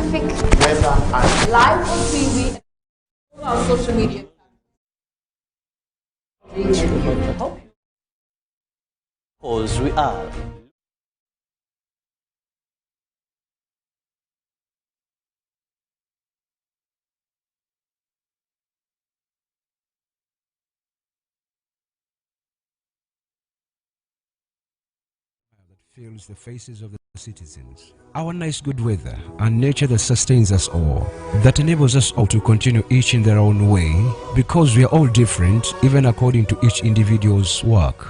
traffic, weather, and live on TV, all our social media. Because we are. Fills the faces of the citizens. Our nice good weather and nature that sustains us all, that enables us all to continue each in their own way, because we are all different even according to each individual's work.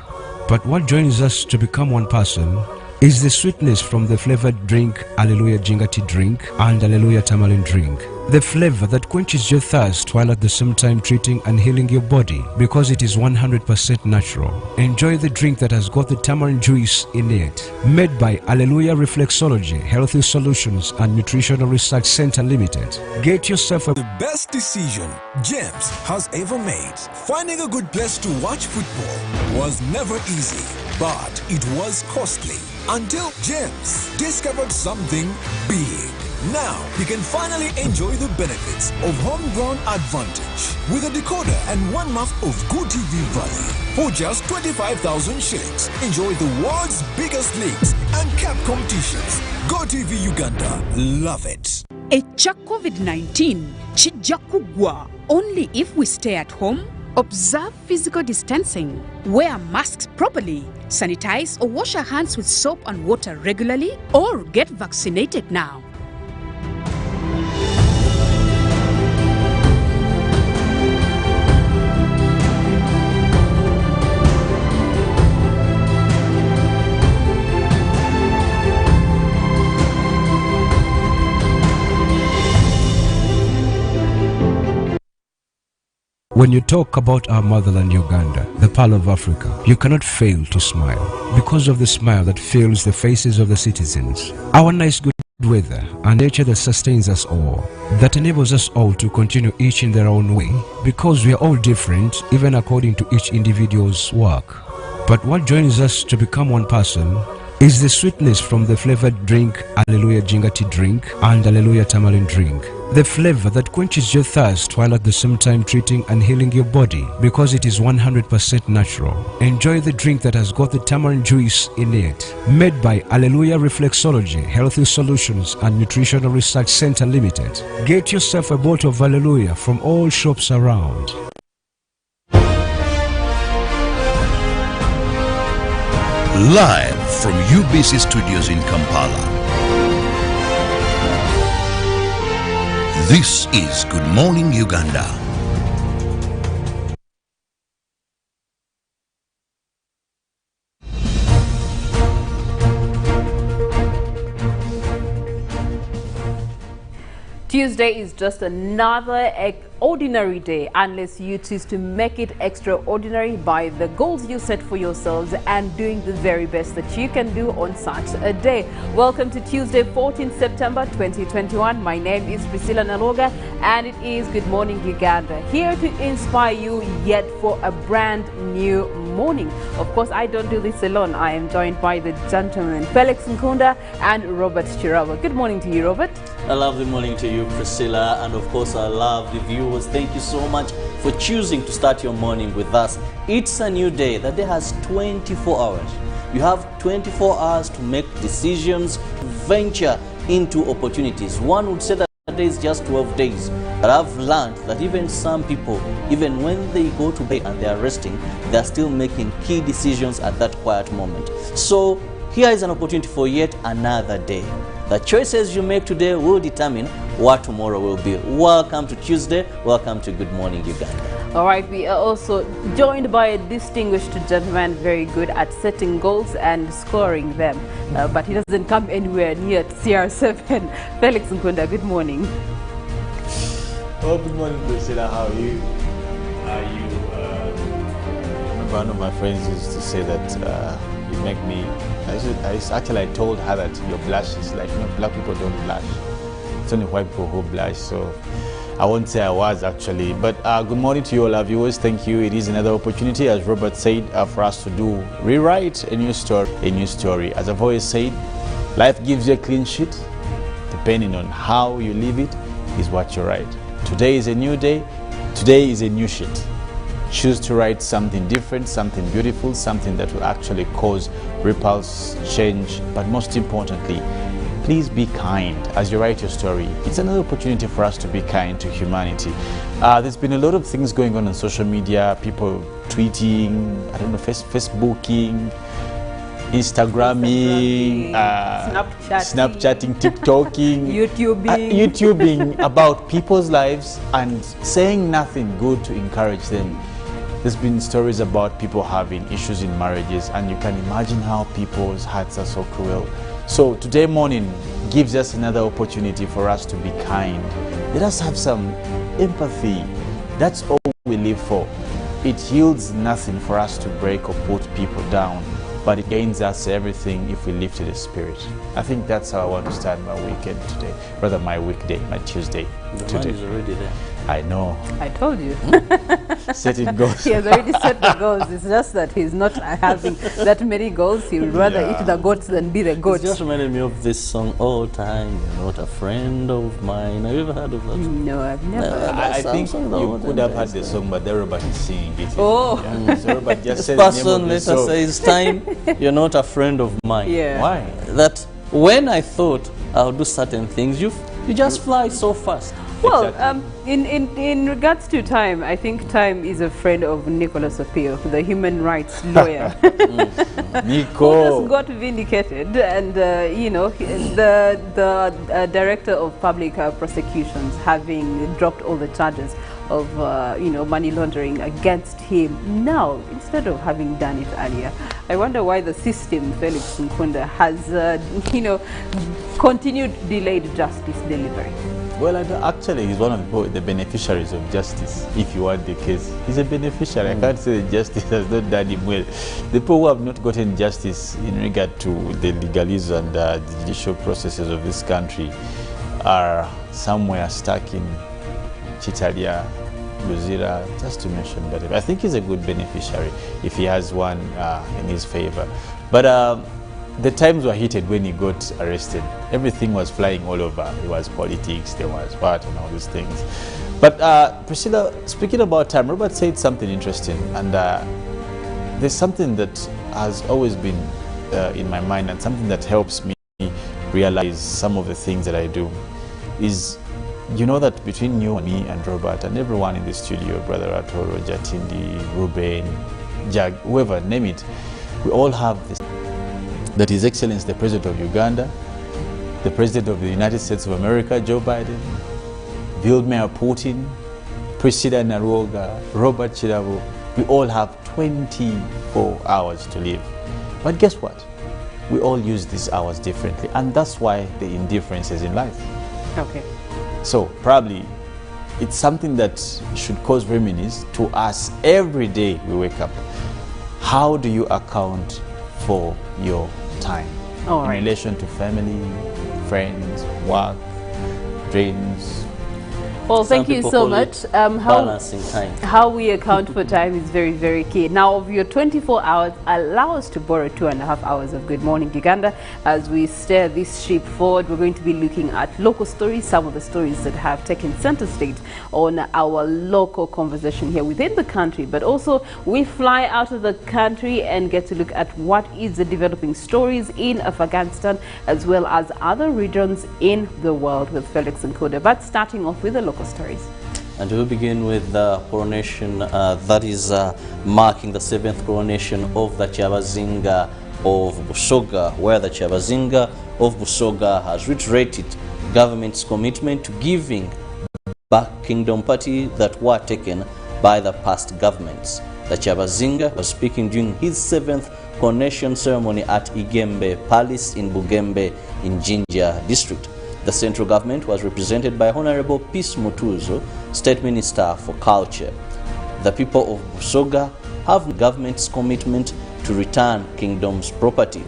But what joins us to become one person is the sweetness from the flavored drink Alleluia Jingati drink and Alleluia Tamarind drink. The flavor that quenches your thirst while at the same time treating and healing your body, because it is 100% natural. Enjoy the drink that has got the tamarind juice in it. Made by Alleluia Reflexology, Healthy Solutions and Nutritional Research Center Limited. Get yourself The best decision James has ever made. Finding a good place to watch football was never easy, but it was costly. Until James discovered something big. Now he can finally enjoy the benefits of homegrown advantage with a decoder and 1 month of GoTV Valley for just 25,000 shillings. Enjoy the world's biggest leagues and cup competitions. GoTV Uganda, love it. Echa COVID-19 chijja kugwa only if we stay at home. Observe physical distancing, wear masks properly, sanitize or wash our hands with soap and water regularly, or get vaccinated now. When you talk about our motherland Uganda, the pearl of Africa, you cannot fail to smile because of the smile that fills the faces of the citizens. Our nice good weather and nature that sustains us all, that enables us all to continue each in their own way, because we are all different even according to each individual's work. But what joins us to become one person is the sweetness from the flavored drink Alleluia Jingati drink and Alleluia Tamarind drink. The flavor that quenches your thirst while at the same time treating and healing your body, because it is 100% natural. Enjoy the drink that has got the tamarind juice in it. Made by Alleluia Reflexology, Healthy Solutions and Nutritional Research Center Limited. Get yourself a bottle of Alleluia from all shops around. Live from UBC Studios in Kampala. This is Good Morning Uganda. Tuesday is just another ordinary day unless you choose to make it extraordinary by the goals you set for yourselves and doing the very best that you can do on such a day. Welcome to Tuesday, 14th September 2021. My name is Priscilla Nalwoga and it is Good Morning Uganda, here to inspire you yet for a brand new morning. Of course, I don't do this alone. I am joined by the gentlemen Felix Nkunda and Robert Kirabo. Good morning to you, Robert. I love the morning to you, Priscilla, and of course I love the viewers. Thank you so much for choosing to start your morning with us. It's a new day. The day has 24 hours. You have 24 hours to make decisions, venture into opportunities. One would say that the day is just 12 days. But I've learned that even some people, even when they go to bed and they are resting, they are still making key decisions at that quiet moment. So here is an opportunity for yet another day. The choices you make today will determine what tomorrow will be. Welcome to Tuesday. Welcome to Good Morning Uganda. All right, we are also joined by a distinguished gentleman, very good at setting goals and scoring them. But he doesn't come anywhere near CR7. Felix Nkunda, good morning. Oh, good morning, Priscilla. How are you? One of my friends used to say that you make me. I told her that your blush is like, black people don't blush. It's only white people who blush. So I won't say I was actually. But good morning to you all our viewers. Thank you. It is another opportunity, as Robert said, for us to rewrite a new story. As I've always said, life gives you a clean sheet. The depending on how you live it, is what you write. Today is a new day. Today is a new sheet. Choose to write something different, something beautiful, something that will actually cause ripples, change, but most importantly, please be kind as you write your story. It's another opportunity for us to be kind to humanity. There's been a lot of things going on social media, people tweeting, I don't know, Facebooking, Instagramming, Snapchatting, TikToking, YouTubing about people's lives and saying nothing good to encourage them. There's been stories about people having issues in marriages, and you can imagine how people's hearts are so cruel. So today morning gives us another opportunity for us to be kind. Let us have some empathy. That's all we live for. It yields nothing for us to break or put people down, but it gains us everything if we live to the Spirit. I think that's how I want to start my weekend today, rather my weekday, my Tuesday. The man is already there. I know. I told you. Setting goals. He has already set the goals. It's just that he's not having that many goals. He would rather eat the goats than be the goat. It just reminded me of this song, All Time, You're Not a Friend of Mine. Have you ever heard of that? No, I've never. I think you could have heard the song, but everybody is singing it. Oh. Yeah. So everybody just says Person the name of the later song. says, Time, You're Not a Friend of Mine. Yeah. Why? That when I thought I'll do certain things, you just fly so fast. Well, Exactly. in regards to Time, I think Time is a friend of Nicholas Opio, the human rights lawyer. Nico. Who just got vindicated, and you know, the director of public prosecutions having dropped all the charges of you know, money laundering against him now instead of having done it earlier. I wonder why the system, Felix Nkunda, has you know, continued delayed justice delivery. Well, actually, he's one of the beneficiaries of justice, if you want the case. He's a beneficiary. I can't say that justice has not done him well. The people who have not gotten justice in regard to the legalism and the judicial processes of this country are somewhere stuck in Chitalia, Luzira, just to mention that. I think he's a good beneficiary if he has one in his favor. But the times were heated when he got arrested. Everything was flying all over. It was politics, there was what, and all these things. But Priscilla, speaking about time, Robert said something interesting, and there's something that has always been in my mind, and something that helps me realize some of the things that I do is, you know, that between you and me and Robert and everyone in the studio, Brother Atoro, Jatindi, Ruben, Jag, whoever, name it, we all have this. That His Excellency the President of Uganda, the President of the United States of America, Joe Biden, Vladimir Putin, Priscilla Nalwoga, Robert Kirabo, we all have 24 hours to live. But guess what? We all use these hours differently, and that's why the indifference is in life. Okay. So probably it's something that should cause reminiscence to us every day we wake up. How do you account for your time in relation to family, friends, work, dreams? Well, thank you so much. Balancing time. How we account for time is very, very key. Now, of your 24 hours, allow us to borrow 2.5 hours of Good Morning Uganda. As we steer this ship forward, we're going to be looking at local stories, some of the stories that have taken center stage on our local conversation here within the country. But also, we fly out of the country and get to look at what is the developing stories in Afghanistan, as well as other regions in the world with Felix Nkunda. But starting off with the local stories. And we'll begin with the coronation that is marking the 7th coronation of the Kyabazinga of Busoga, where the Kyabazinga of Busoga has reiterated government's commitment to giving back kingdom party that were taken by the past governments. The Kyabazinga was speaking during his 7th coronation ceremony at Igembe Palace in Bugembe in Jinja district. The central government was represented by Honorable Peace Mutuzo, State Minister for Culture. The people of Busoga have government's commitment to return kingdom's property.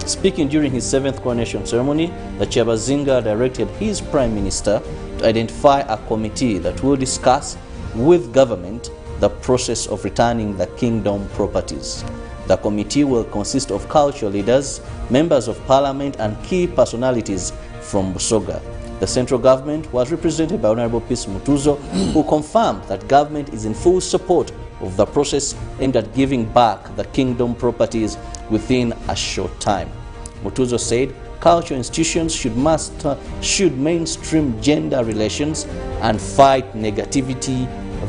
Speaking during his 7th coronation ceremony, the Kyabazinga directed his Prime Minister to identify a committee that will discuss with government the process of returning the kingdom properties. The committee will consist of cultural leaders, members of parliament, and key personalities from Busoga. The central government was represented by Honorable Peace Mutuzo, who confirmed that government is in full support of the process aimed at giving back the kingdom properties within a short time. Mutuzo said cultural institutions should mainstream gender relations and fight negativity,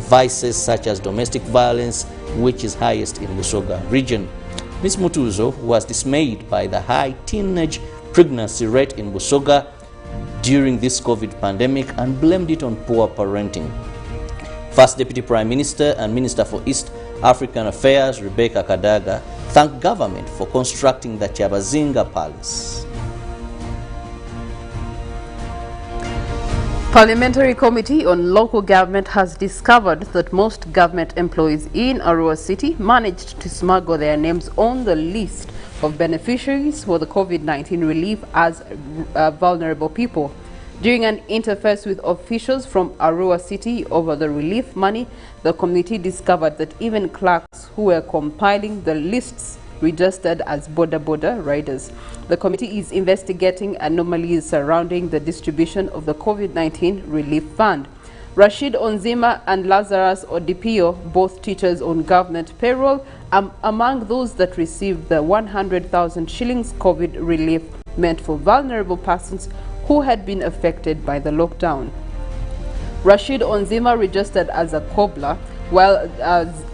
vices such as domestic violence, which is highest in Busoga region. Ms. Mutuzo was dismayed by the high teenage pregnancy rate in Busoga during this COVID pandemic and blamed it on poor parenting. First Deputy Prime Minister and Minister for East African Affairs, Rebecca Kadaga, thanked government for constructing the Chabazinga Palace. Parliamentary Committee on Local Government has discovered that most government employees in Arua City managed to smuggle their names on the list of beneficiaries for the COVID-19 relief as vulnerable people. During an interface with officials from Arua City over the relief money, the committee discovered that even clerks who were compiling the lists registered as border riders. The committee is investigating anomalies surrounding the distribution of the COVID-19 relief fund. Rashid Onzima and Lazarus Odipio, both teachers on government payroll, among those that received the 100,000 shillings COVID relief meant for vulnerable persons who had been affected by the lockdown. Rashid Onzima registered as a cobbler, while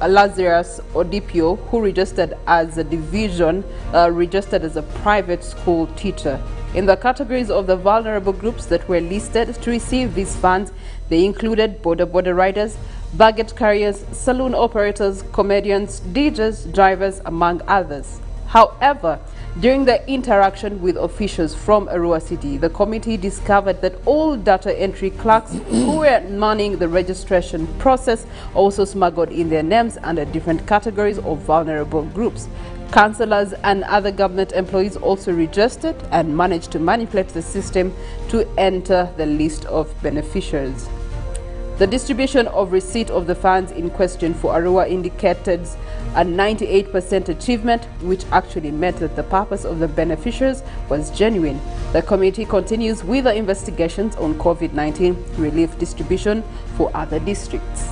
Lazarus Odipio, who registered as a division, registered as a private school teacher. In the categories of the vulnerable groups that were listed to receive these funds, they included border riders, baggage carriers, saloon operators, comedians, DJs, drivers, among others. However, during the interaction with officials from Arua City, the committee discovered that all data entry clerks who were manning the registration process also smuggled in their names under different categories of vulnerable groups. Councillors and other government employees also registered and managed to manipulate the system to enter the list of beneficiaries. The distribution of receipt of the funds in question for Arua indicated a 98% achievement, which actually meant that the purpose of the beneficiaries was genuine. The committee continues with the investigations on COVID-19 relief distribution for other districts.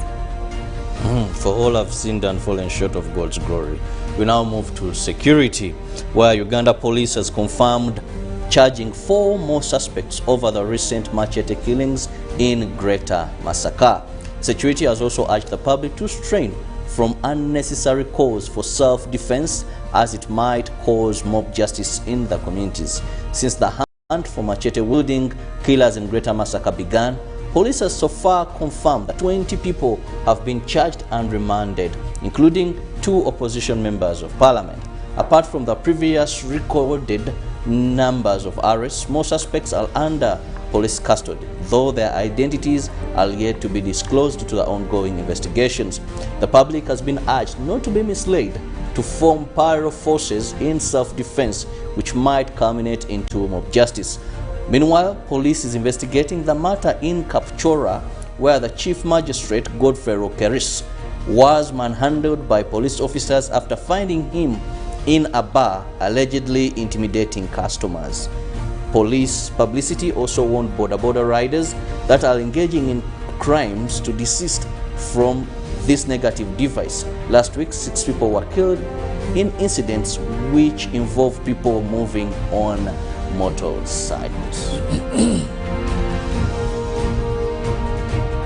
For all have sinned and fallen short of God's glory. We now move to security, where Uganda police has confirmed charging 4 more suspects over the recent machete killings in Greater Masaka. Security has also urged the public to refrain from unnecessary calls for self-defense, as it might cause mob justice in the communities. Since the hunt for machete-wielding killers in Greater Masaka began, police has so far confirmed that 20 people have been charged and remanded, including 2 opposition members of parliament. Apart from the previous recorded numbers of arrests, more suspects are under police custody, though their identities are yet to be disclosed due to the ongoing investigations. The public has been urged not to be misled to form parallel forces in self-defense, which might culminate into mob justice. Meanwhile, police is investigating the matter in Kapchora, where the Chief Magistrate Godfrey Rokeris was manhandled by police officers after finding him in a bar allegedly intimidating customers. Police publicity also warned border riders that are engaging in crimes to desist from this negative device. Last week, 6 people were killed in incidents which involve people moving on motorcycles.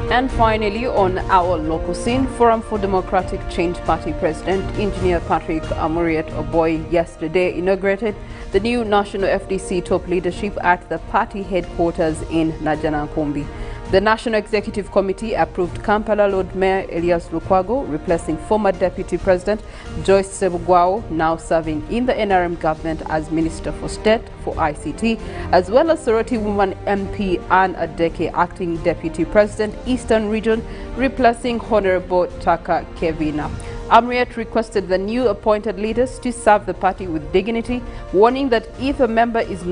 And finally, on our local scene, Forum for Democratic Change Party President Engineer Patrick Amuriat Oboy yesterday inaugurated the new National FDC top leadership at the party headquarters in Najanankumbi. The National Executive Committee approved Kampala Lord Mayor Elias Lukwago, replacing former Deputy President Joyce Sebugwao, now serving in the NRM government as Minister for State for ICT, as well as Soroti woman MP Anne Adeke, acting Deputy President, Eastern Region, replacing Honorable Taka Kevina. Amriat requested the new appointed leaders to serve the party with dignity, warning that if a member is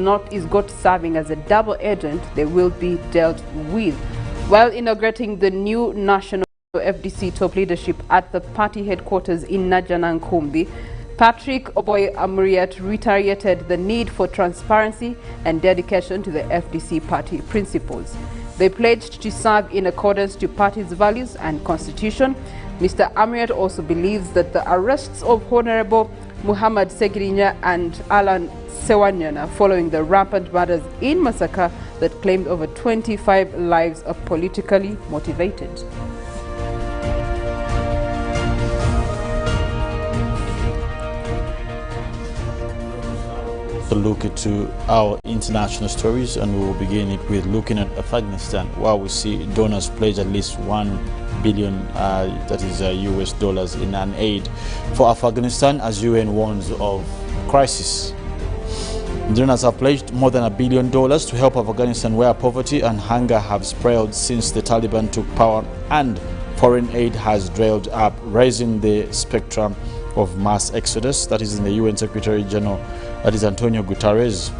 got serving as a double agent, they will be dealt with. While inaugurating the new National FDC top leadership at the party headquarters in Najanankumbi, Patrick Oboy Amuriat reiterated the need for transparency and dedication to the FDC party principles. They pledged to serve in accordance to party's values and constitution. Mr. Amuriat also believes that the arrests of Honorable Muhammad Segirinya and Alan Sewanyana following the rampant murders in Masaka that claimed over 25 lives are politically motivated. To look into our international stories, and we will begin it with looking at Afghanistan, while we see donors pledge at least $1 billion, that is US dollars, in an aid for Afghanistan as UN warns of crisis. Donors have pledged more than $1 billion to help Afghanistan, where poverty and hunger have spread since the Taliban took power, and foreign aid has trailed up, raising the spectrum of mass exodus. That is in the UN Secretary General, that is Antonio Guterres.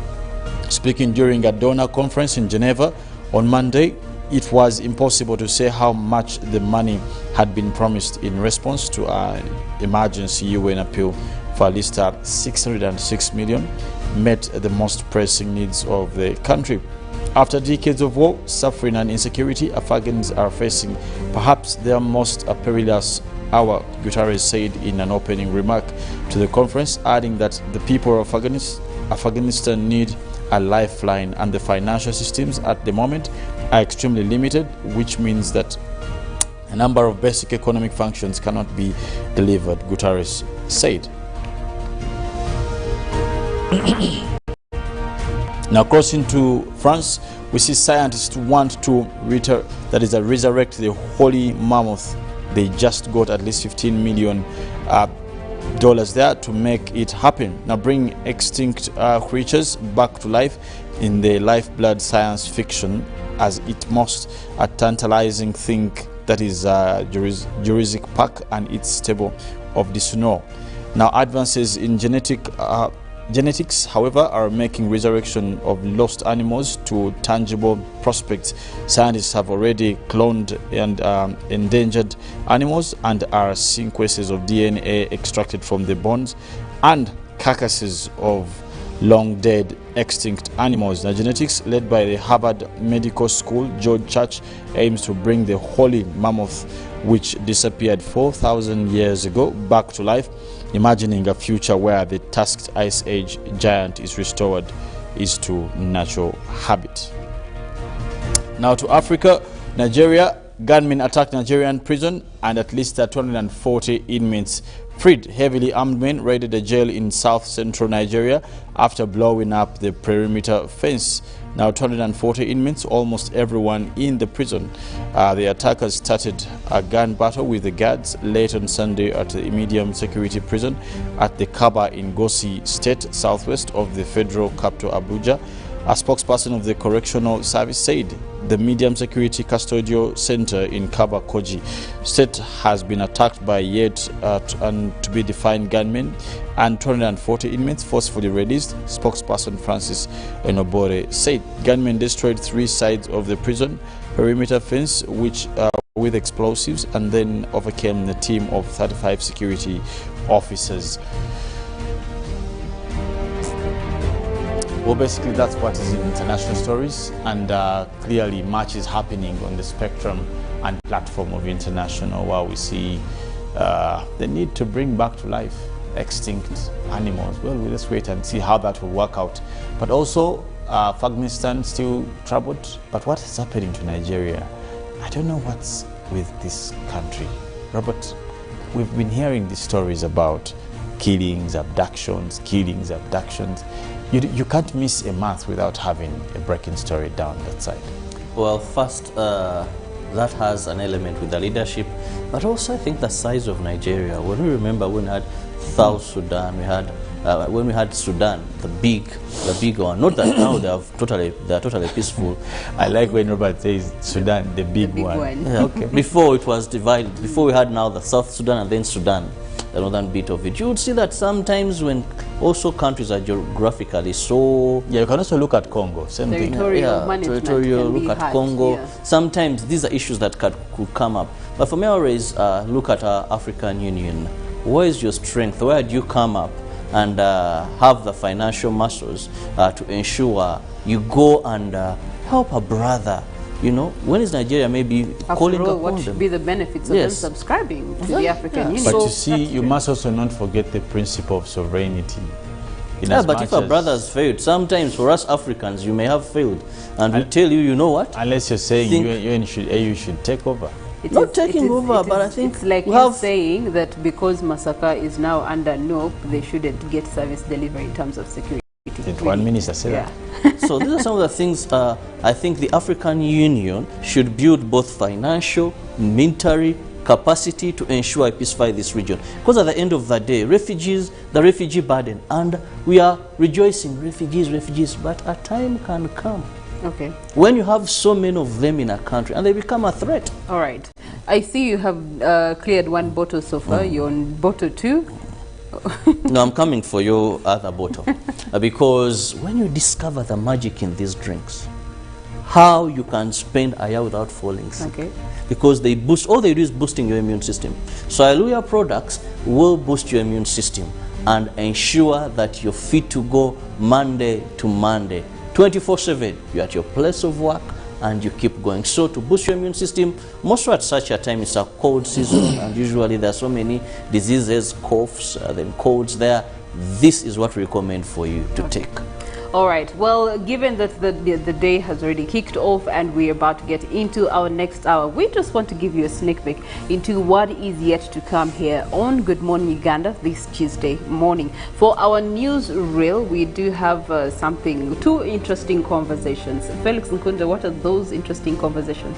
Speaking during a donor conference in Geneva on Monday, it was impossible to say how much the money had been promised in response to an emergency UN appeal for at least 606 million met the most pressing needs of the country. After decades of war, suffering and insecurity, Afghans are facing perhaps their most perilous hour, Guterres said in an opening remark to the conference, adding that the people of Afghanistan need a lifeline, and the financial systems at the moment are extremely limited, which means that a number of basic economic functions cannot be delivered, Guterres said. Now crossing to France, we see scientists want to resurrect the holy mammoth. They just got at least $15 million there to make it happen. Now bring extinct creatures back to life in the lifeblood science fiction as it most a tantalizing thing that is Jurassic Park and its table of the snow. Now advances in genetics, however, are making resurrection of lost animals to tangible prospects. Scientists have already cloned and endangered animals and are sequences of DNA extracted from the bones and carcasses of long dead extinct animals. Now genetics, led by the Harvard Medical School George Church, aims to bring the holy mammoth, which disappeared 4,000 years ago, back to life, imagining a future where the tusked Ice Age giant is restored to natural habitat. Now to Africa, Nigeria. Gunmen attacked Nigerian prison and at least 240 inmates freed. Heavily armed men raided a jail in south-central Nigeria after blowing up the perimeter fence. Now 240 inmates, almost everyone in the prison. The attackers started a gun battle with the guards late on Sunday at the medium security prison at the Kaba in Gosi State, southwest of the federal capital Abuja. A spokesperson of the correctional service said the medium security custodial center in Kaba Koji State has been attacked by yet and to be defined gunmen and 240 inmates forcefully released. Spokesperson Francis Enobore said gunmen destroyed 3 sides of the prison perimeter fence with explosives and then overcame the team of 35 security officers. Well, basically that's what is in international stories, and clearly much is happening on the spectrum and platform of international, while we see the need to bring back to life extinct animals. Well, let's wait and see how that will work out. But also Afghanistan still troubled, but what is happening to Nigeria? I don't know what's with this country. Robert, we've been hearing these stories about killings, abductions. You can't miss a month without having a breaking story down that side. Well, first, that has an element with the leadership, but also I think the size of Nigeria. When we remember when we had South Sudan, when we had Sudan, the big one. Not that now they are totally peaceful. I like when Robert says Sudan, the big one. Yeah. Okay. Before it was divided. Before we had now the South Sudan and then Sudan, the northern bit of it. You would see that sometimes when also countries are geographically so... Yeah, you can also look at Congo, same thing. Territorial look at Congo. Yeah. Sometimes these are issues that could come up. But for me, I always look at our African Union where is your strength? Where do you come up and have the financial muscles to ensure you go and help a brother? You know, when is Nigeria maybe calling upon what them? should be the benefits of them subscribing to the African Union? But you see, you must also not forget the principle of sovereignty. But if a brother has failed, sometimes for us Africans, you may have failed. And we tell you, you know what? Unless you're saying AU should take over. Not taking over, but I think it's like we have saying that because Masaka is now under NOP, they shouldn't get service delivery in terms of security. Did one minister say that? So these are some of the things I think the African Union should build both financial, military capacity to ensure I pacify this region. Because at the end of the day, refugees, the refugee burden, and we are rejoicing, refugees, but a time can come when you have so many of them in a country and they become a threat. All right. I see you have cleared one bottle so far. You're on bottle 2. No, I'm coming for your other bottle. Because when you discover the magic in these drinks, how you can spend a year without falling sick. Because they boost, all they do is boosting your immune system. So Hallelujah products will boost your immune system and ensure that you're fit to go Monday to Monday. 24/7, you're at your place of work and you keep going. So to boost your immune system, most at such a time it's a cold season and usually there are so many diseases, coughs, then colds there. This is what we recommend for you to take. All right. Well, given that the day has already kicked off and we're about to get into our next hour, we just want to give you a sneak peek into what is yet to come here on Good Morning Uganda this Tuesday morning. For our news reel, we do have two interesting conversations. Felix Nkunda, what are those interesting conversations?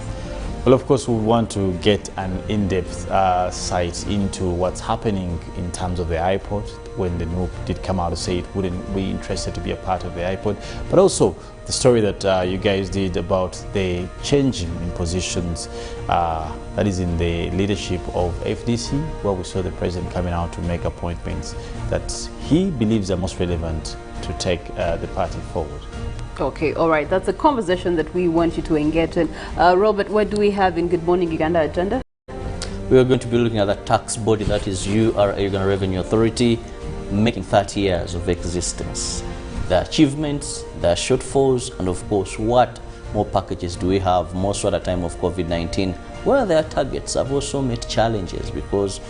Well, of course, we want to get an in-depth sight into what's happening in terms of the iPod, when the NOP did come out to say it wouldn't be interested to be a part of the iPod, but also the story that you guys did about the changing in positions, that is in the leadership of FDC, where we saw the president coming out to make appointments that he believes are most relevant to take the party forward. Okay, all right. That's a conversation that we want you to engage in. Robert, what do we have in Good Morning Uganda agenda? We are going to be looking at the tax body, that is URA, Uganda Revenue Authority, making 30 years of existence. The achievements, the shortfalls, and of course, what more packages do we have, most at a time of COVID-19, where their targets have also met challenges because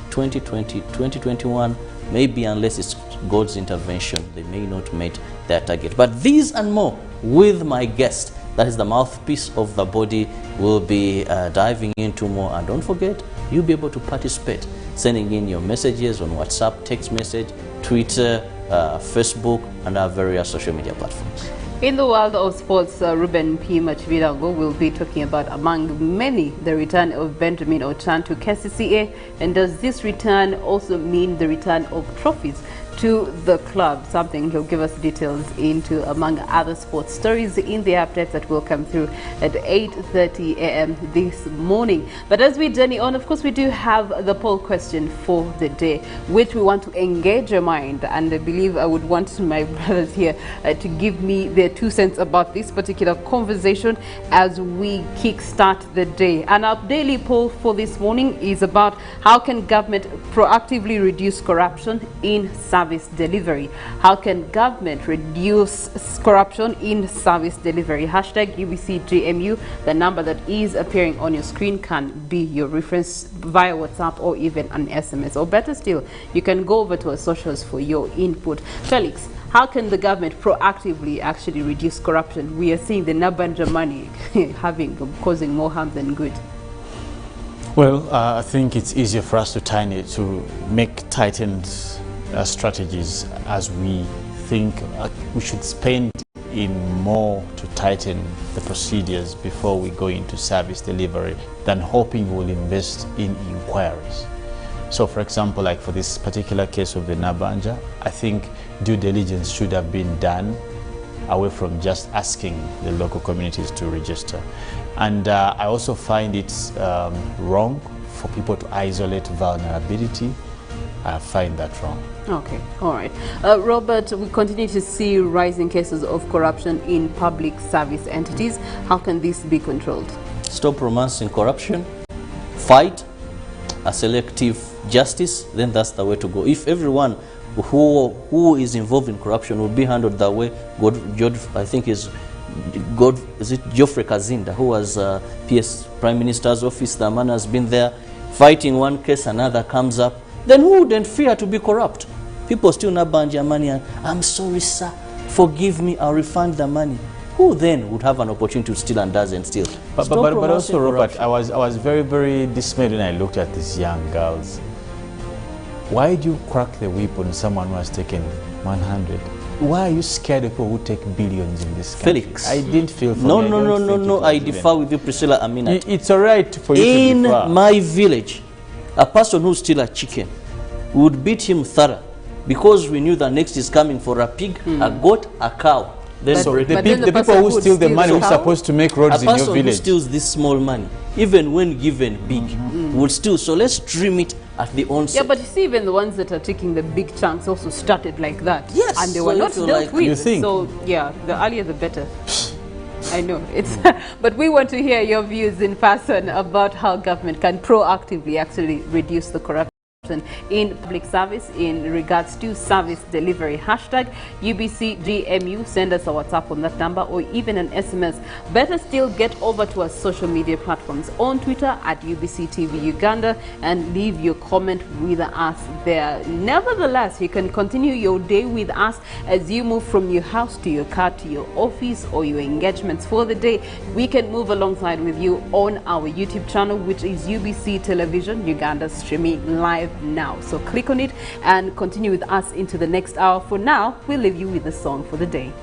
2020, 2021, maybe unless it's God's intervention, they may not meet their target. But these and more with my guest, that is the mouthpiece of the body, will be diving into more. And don't forget, you'll be able to participate, sending in your messages on WhatsApp, text message, Twitter, Facebook, and our various social media platforms. In the world of sports, Ruben P. Machivirango will be talking about, among many, the return of Benjamin Ochan to KCCA. And does this return also mean the return of trophies to the club? Something he'll give us details into, among other sports stories, in the updates that will come through at 8:30 a.m. this morning. But as we journey on, of course, we do have the poll question for the day, which we want to engage your mind. And I believe I would want my brothers here to give me their 2 cents about this particular conversation as we kickstart the day. And our daily poll for this morning is about how can government proactively reduce corruption in service delivery. How can government reduce corruption in service delivery? Hashtag UBCGMU. The number that is appearing on your screen can be your reference via WhatsApp or even an SMS. Or better still, you can go over to our socials for your input. Felix, how can the government proactively actually reduce corruption? We are seeing the Nabanja money causing more harm than good. Well, I think it's easier for us to make tightened strategies, as we think we should spend in more to tighten the procedures before we go into service delivery than hoping we'll invest in inquiries. So for example, like for this particular case of the Nabanja, I think due diligence should have been done away from just asking the local communities to register. And I also find it wrong for people to isolate vulnerability. I find that wrong. Okay, all right. Robert, we continue to see rising cases of corruption in public service entities. How can this be controlled? Stop romancing corruption, fight a selective justice, then that's the way to go. If everyone who is involved in corruption will be handled that way, I think is it Geoffrey Kazinda, who was PS Prime Minister's office, the man has been there fighting one case, another comes up, then who wouldn't fear to be corrupt? People still not band your money and, I'm sorry sir, forgive me, I'll refund the money. Who then would have an opportunity to steal and doesn't steal? But also, Robert, I was very, very dismayed when I looked at these young girls. Why do you crack the whip on someone who has taken 100? Why are you scared of people who take billions in this country? Felix, I didn't feel for No, I differ with you, Priscilla, a minute. It's all right for you to differ. In my village, a person who steals a chicken would beat him thorough because we knew that next is coming for a pig, a goat, a cow. Then the people who steal the money who are supposed to make roads in your village. A person who steals this small money, even when given big, would steal. So let's trim it at the onset. Yeah, but you see, even the ones that are taking the big chunks also started like that. Yes. And they were not dealt with. You think? So, yeah, the earlier the better. I know. It's but we want to hear your views in person about how government can proactively actually reduce the corruption in public service in regards to service delivery. Hashtag UBCGMU. Send us a WhatsApp on that number or even an SMS. Better still, get over to our social media platforms on Twitter at UBCTV Uganda and leave your comment with us there. Nevertheless, you can continue your day with us as you move from your house to your car to your office or your engagements for the day. We can move alongside with you on our YouTube channel, which is UBC Television Uganda, streaming live now. So click on it and continue with us into the next hour. For now, we'll leave you with the song for the day.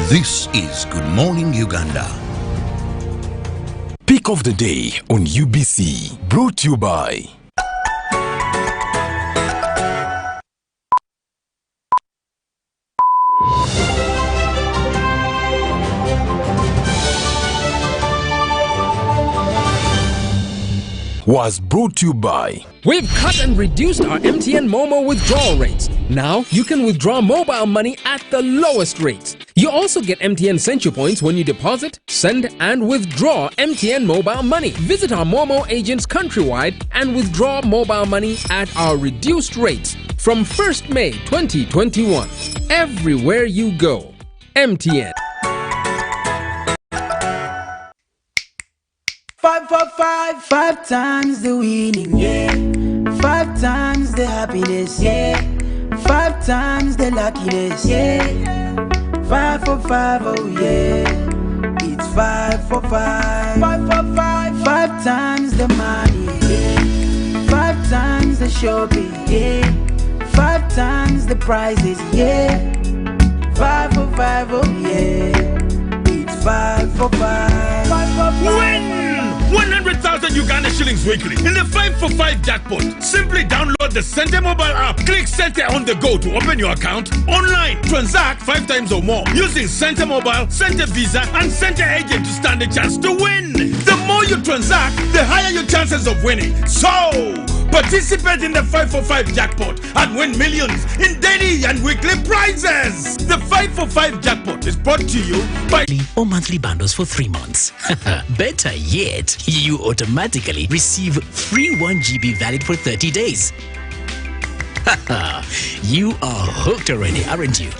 This is Good Morning Uganda. Pick of the day on UBC, brought to you by was brought to you by We've cut and reduced our MTN Momo withdrawal rates. Now you can withdraw mobile money at the lowest rates. You also get MTN Central Points when you deposit, send and withdraw MTN mobile money. Visit our Momo agents countrywide and withdraw mobile money at our reduced rates from 1st May 2021. Everywhere you go. MTN. 5 for 5, 5 times the winning, yeah. 5 times the happiness, yeah. 5 times the luckiness, yeah. 5 for 5, oh yeah. It's 5 for 5. 5 for 5, 5 times the money, yeah. 5 times the shopping, yeah. 5 times the prizes, yeah. 5 for 5, oh yeah. It's 5 for 5. 5 for 5. Win! 100,000 Uganda shillings weekly in the 5 for 5 jackpot. Simply download the Center mobile app. Click Center on the go to open your account online. Transact 5 times or more using Center Mobile, Center Visa, and Center Agent to stand a chance to win. The more you transact, the higher your chances of winning. So, participate in the 5 for 5 jackpot and win millions in daily and weekly prizes. The 5 for 5 jackpot is brought to you by or monthly bundles for 3 months. Better yet, you automatically receive free 1 GB valid for 30 days. You are hooked already, aren't you?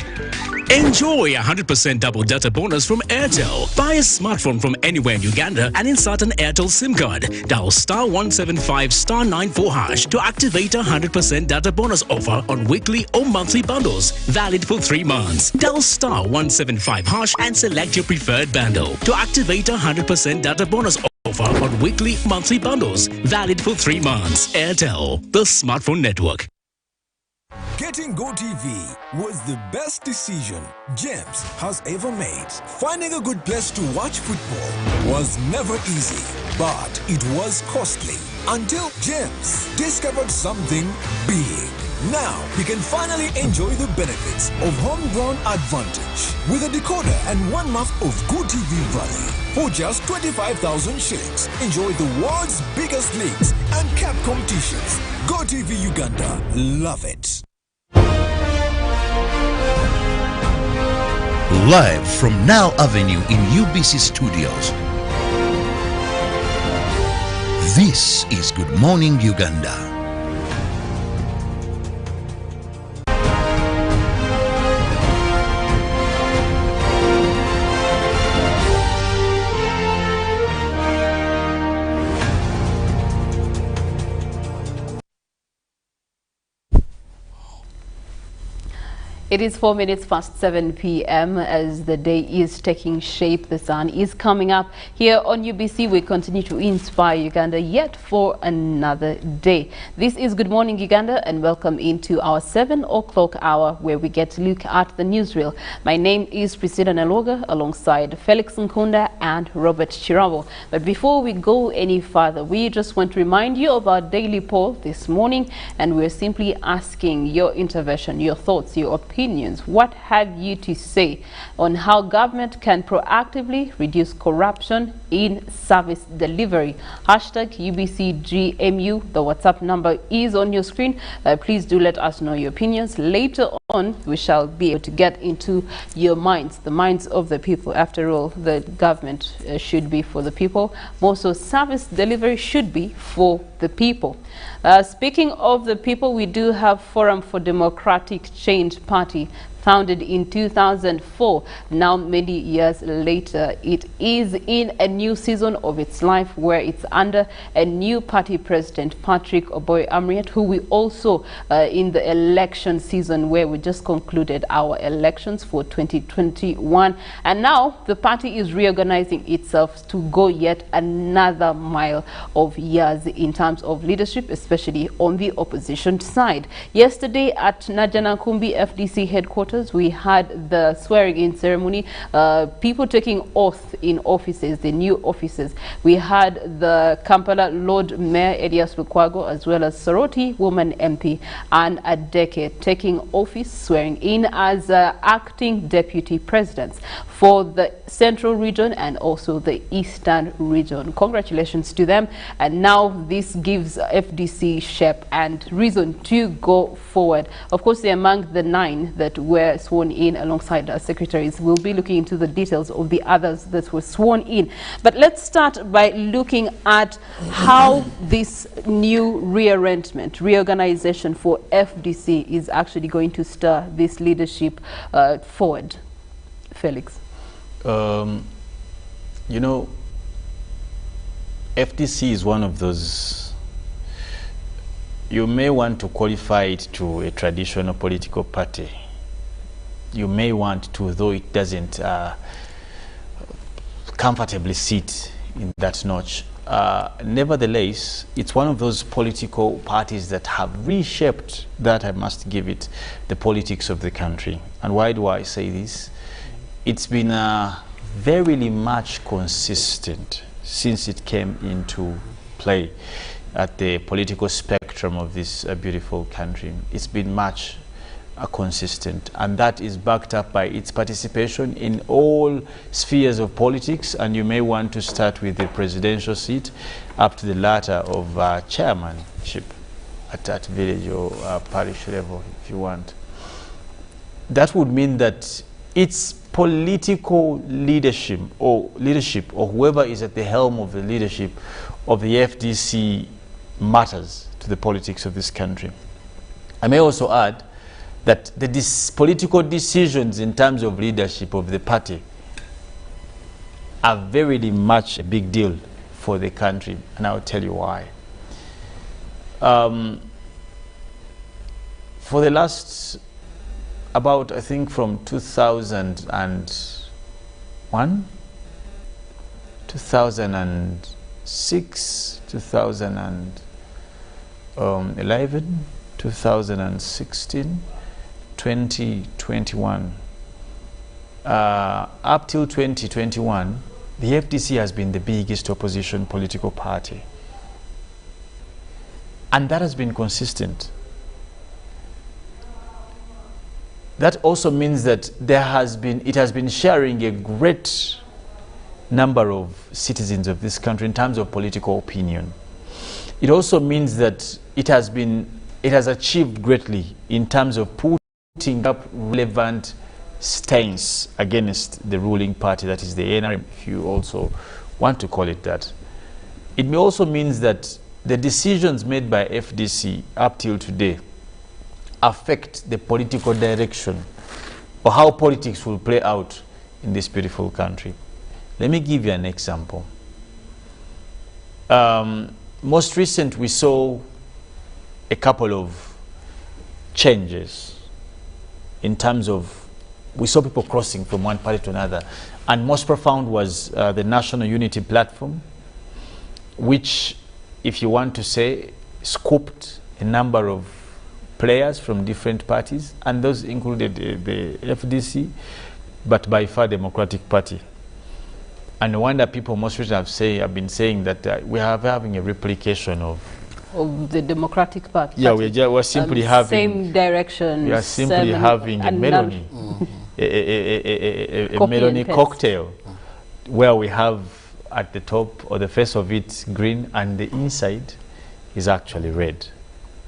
Enjoy 100% double data bonus from Airtel. Buy a smartphone from anywhere in Uganda and insert an Airtel SIM card. Dial *175 *94 hash to activate 100% data bonus offer on weekly or monthly bundles, valid for 3 months. Dial *175 hash and select your preferred bundle to activate 100% data bonus offer on weekly, monthly bundles, valid for 3 months. Airtel, the smartphone network. Getting GoTV was the best decision James has ever made. Finding a good place to watch football was never easy, but it was costly until James discovered something big. Now he can finally enjoy the benefits of homegrown advantage with a decoder and 1 month of GoTV value. For just 25,000 shillings, enjoy the world's biggest leagues and cap competitions. GoTV Uganda, love it. Live from Now Avenue in UBC Studios. This is Good Morning Uganda. It is 4 minutes past 7 p.m. as the day is taking shape. The sun is coming up. Here on UBC, we continue to inspire Uganda yet for another day. This is Good Morning Uganda, and welcome into our 7 o'clock hour where we get to look at the newsreel. My name is Priscilla Nalwoga alongside Felix Nkunda and Robert Kirabo. But before we go any further, we just want to remind you of our daily poll this morning, and we're simply asking your intervention, your thoughts, your opinions. What have you to say on how government can proactively reduce corruption in service delivery? Hashtag UBCGMU. The WhatsApp number is on your screen. Please do let us know your opinions. Later on, we shall be able to get into your minds, the minds of the people. After all, the government should be for the people. More so, service delivery should be for the people. Speaking of the people, we do have Forum for Democratic Change Party, founded in 2004. Now, many years later, it is in a new season of its life where it's under a new party president, Patrick Oboy Amriat, who we also in the election season where we just concluded our elections for 2021. And now the party is reorganizing itself to go yet another mile of years in terms of leadership, especially on the opposition side. Yesterday at Najanakumbi FDC headquarters, headquarters. We had the swearing-in ceremony, people taking oath in offices, the new offices. We had the Kampala Lord Mayor Elias Lukwago, as well as Soroti Woman MP and Adeke taking office, swearing in as acting deputy presidents for the Central region and also the Eastern region. Congratulations to them. And now this gives FDC shape and reason to go forward. Of course, they're among the 9 that were sworn in alongside our secretaries. We'll be looking into the details of the others that were sworn in. But let's start by looking at how this new reorganization for FDC is actually going to stir this leadership forward. Felix. You know, FDC is one of those, you may want to qualify it to a traditional political party. You may want to, though it doesn't comfortably sit in that notch. Nevertheless, it's one of those political parties that have reshaped, that I must give it, the politics of the country. And why do I say this? It's been very much consistent since it came into play at the political spectrum of this beautiful country. It's been much consistent, and that is backed up by its participation in all spheres of politics. And you may want to start with the presidential seat up to the latter of chairmanship at that village or parish level, if you want. That would mean that its political leadership or whoever is at the helm of the leadership of the FDC matters to the politics of this country. I may also add that the political decisions in terms of leadership of the party are very much a big deal for the country, and I'll tell you why. For the last about, I think, from 2001, 2006, 2011, 2016, 2021, up till 2021, the FDC has been the biggest opposition political party. And that has been consistent. That also means that it has been sharing a great number of citizens of this country in terms of political opinion. It also means that it has achieved greatly in terms of putting up relevant stance against the ruling party, that is the NRM, if you also want to call it that. It may also means that the decisions made by FDC up till today affect the political direction or how politics will play out in this beautiful country. Let me give you an example. Most recent, we saw a couple of changes in terms of, we saw people crossing from one party to another, and most profound was the National Unity Platform, which, if you want to say, scooped a number of players from different parties, and those included the FDC, but by far Democratic Party. And no wonder people most recently have been saying that we are having a replication of the Democratic Party. Yeah, we're simply having same direction. We are simply having a Meloni, a Meloni cocktail, where we have at the top or the face of it green, and the inside is actually red.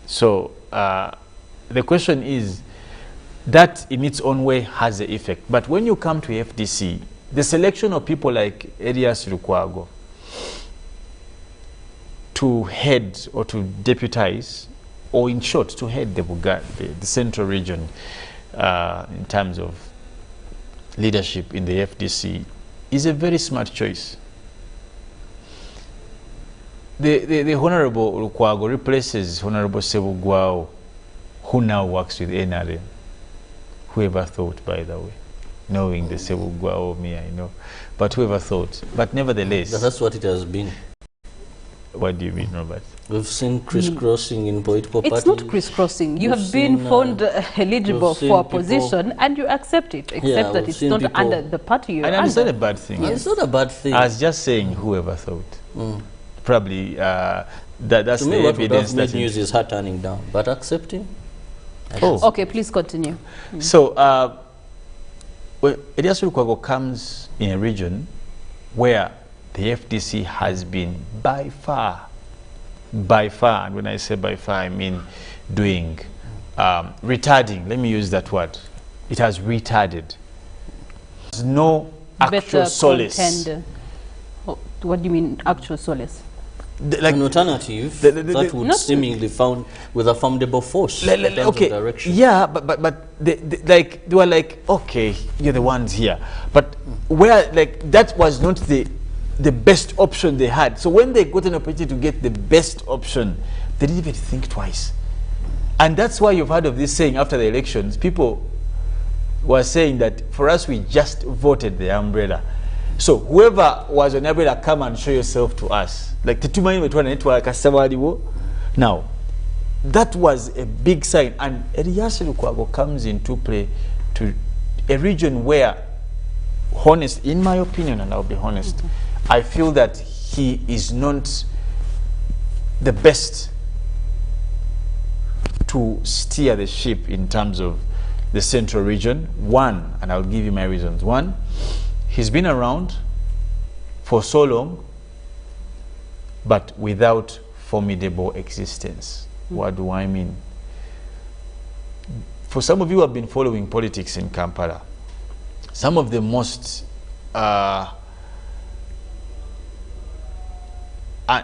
So the question is, that in its own way has the effect. But when you come to FDC, the selection of people like Elias Lukwago to head or to deputize, or in short, to head the central region in terms of leadership in the FDC, is a very smart choice. The Honorable Lukwago replaces Honorable Sebugwao, who now works with NRM. Whoever thought, by the way? Knowing the Sebugwao, me, I know. But whoever thought? But nevertheless... That's what it has been. What do you mean, Robert? We've seen crisscrossing in political parties. It's not crisscrossing. You have been found eligible for a position and you accept it, except that it's not under the party you're under. And it's not a bad thing. It's not a bad thing. I was just saying, whoever thought. Probably that's to me, the what evidence. That news is her turning down, but accepting. Okay, please continue. So, well, Elias Lukwago comes in a region where the FDC has been by far, and when I say by far, I mean doing, retarding, let me use that word. It has retarded. There's no actual solace. What do you mean, actual solace? Like an alternative that would seemingly found with a formidable force in terms of direction. Yeah, but they were like, okay, you're the ones here. But where, like, that was not the best option they had. So when they got an opportunity to get the best option, they didn't even think twice. And that's why you've heard of this saying after the elections, people were saying that for us, we just voted the umbrella. So whoever was on umbrella, come and show yourself to us. Like now, that was a big sign. And Elias Lukwago comes into play to a region where, honest, in my opinion, and I'll be honest, I feel that he is not the best to steer the ship in terms of the central region. One, and I'll give you my reasons. One, he's been around for so long, but without formidable existence. What do I mean? For some of you who have been following politics in Kampala, some of the most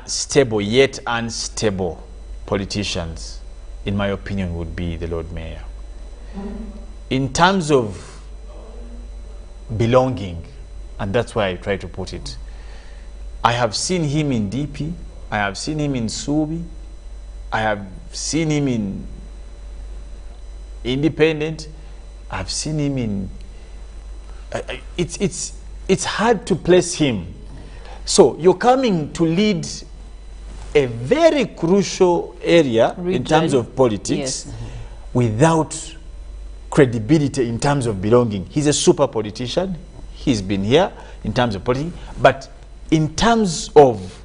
stable yet unstable politicians, in my opinion, would be the Lord Mayor. In terms of belonging, and that's why I try to put it, I have seen him in DP, I have seen him in Subi, I have seen him in Independent, I've seen him in it's hard to place him. So you're coming to lead a very crucial area in terms of politics without credibility in terms of belonging. He's a super politician. He's been here in terms of politics, but in terms of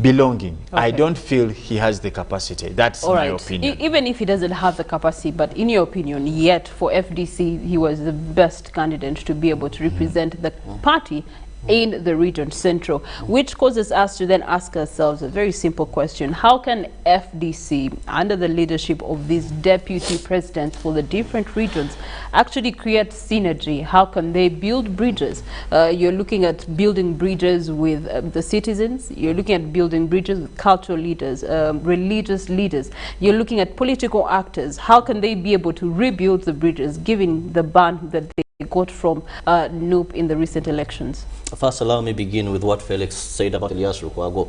belonging, I don't feel he has the capacity. That's my opinion. Even if he doesn't have the capacity, but in your opinion, yet for FDC, he was the best candidate to be able to represent the party in the region central, which causes us to then ask ourselves a very simple question. How can FDC, under the leadership of these deputy presidents for the different regions, actually create synergy? How can they build bridges? You're looking at building bridges with the citizens. You're looking at building bridges with cultural leaders, religious leaders. You're looking at political actors. How can they be able to rebuild the bridges, given the ban that they got from NUP in the recent elections? First, allow me begin with what Felix said about Elias Lukwago.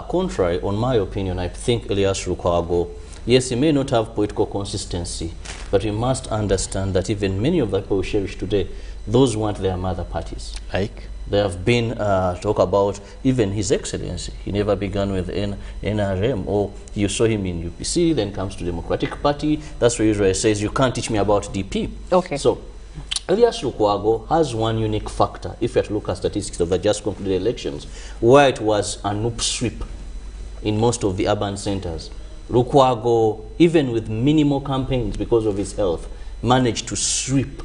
Contrary, on my opinion, I think Elias Lukwago, yes, he may not have political consistency, but we must understand that even many of the people we cherish today, those want their mother parties. Like? There have been talk about even His Excellency. He never began with NRM, or you saw him in UPC, then comes to Democratic Party. That's where Israel says, you can't teach me about DP. Okay. So, Elias Lukwago has one unique factor, if you have to look at statistics of the just concluded elections, where it was a NUP sweep in most of the urban centers. Lukwago, even with minimal campaigns because of his health, managed to sweep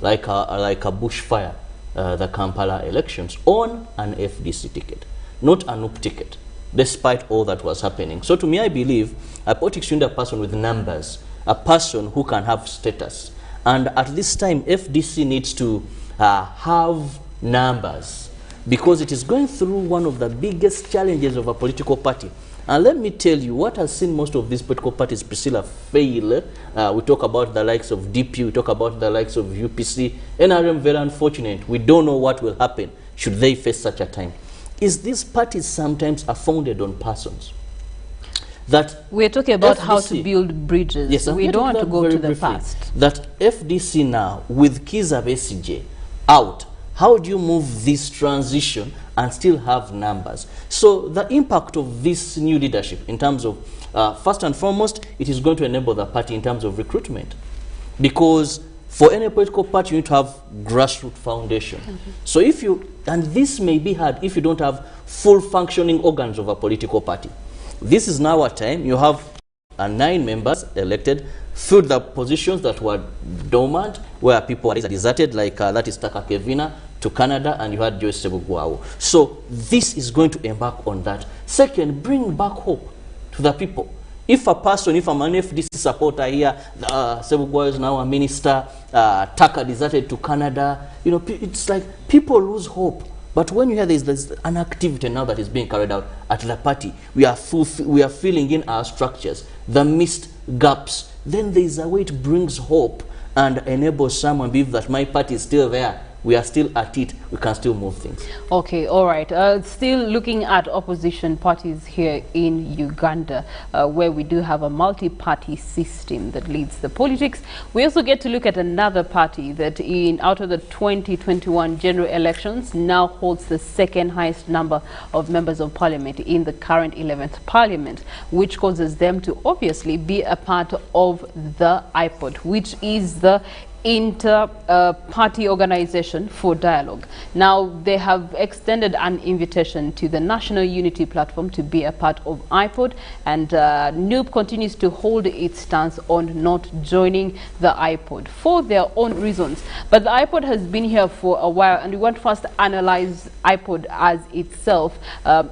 like a bushfire the Kampala elections on an FDC ticket, not a NUP ticket, despite all that was happening. So to me, I believe a politics should be a person with numbers, a person who can have status. And at this time, FDC needs to have numbers, because it is going through one of the biggest challenges of a political party. And let me tell you, what has seen most of these political parties, Priscilla, fail. We talk about the likes of DP, we talk about the likes of UPC. NRM, very unfortunate. We don't know what will happen should they face such a time. Is these parties sometimes are founded on persons? That we're talking about FDC, how to build bridges. Yes, we don't want to go to the past. That FDC now, with Kiza Besigye out, How do you move this transition and still have numbers? So the impact of this new leadership in terms of, first and foremost, it is going to enable the party in terms of recruitment. Because for any political party, you need to have grassroots foundation. So if you, and this may be hard if you don't have full functioning organs of a political party. This is now a time you have 9 members elected, filled the positions that were dormant, where people are deserted, like that is Taka Kevina to Canada, and you had Joyce Sebugwawo. So this is going to embark on that. Second, bring back hope to the people. If a person, if I'm an FDC supporter here, Sebugwawo is now a minister, Taka deserted to Canada, you know, it's like people lose hope. But when you hear there's an activity now that is being carried out at the party, we are filling in our structures, the missed gaps, then there is a way it brings hope and enables someone to believe that my party is still there. We are still at it. We can still move things. Okay, all right. Still looking at opposition parties here in Uganda, where we do have a multi-party system that leads the politics. We also get to look at another party that out of the 2021 general elections now holds the second highest number of members of parliament in the current 11th parliament, which causes them to obviously be a part of the IPOD, which is the inter-party organization for dialogue. Now, they have extended an invitation to the National Unity Platform to be a part of IPOD, and NUP continues to hold its stance on not joining the IPOD for their own reasons. But the IPOD has been here for a while, and we want to first analyze IPOD as itself,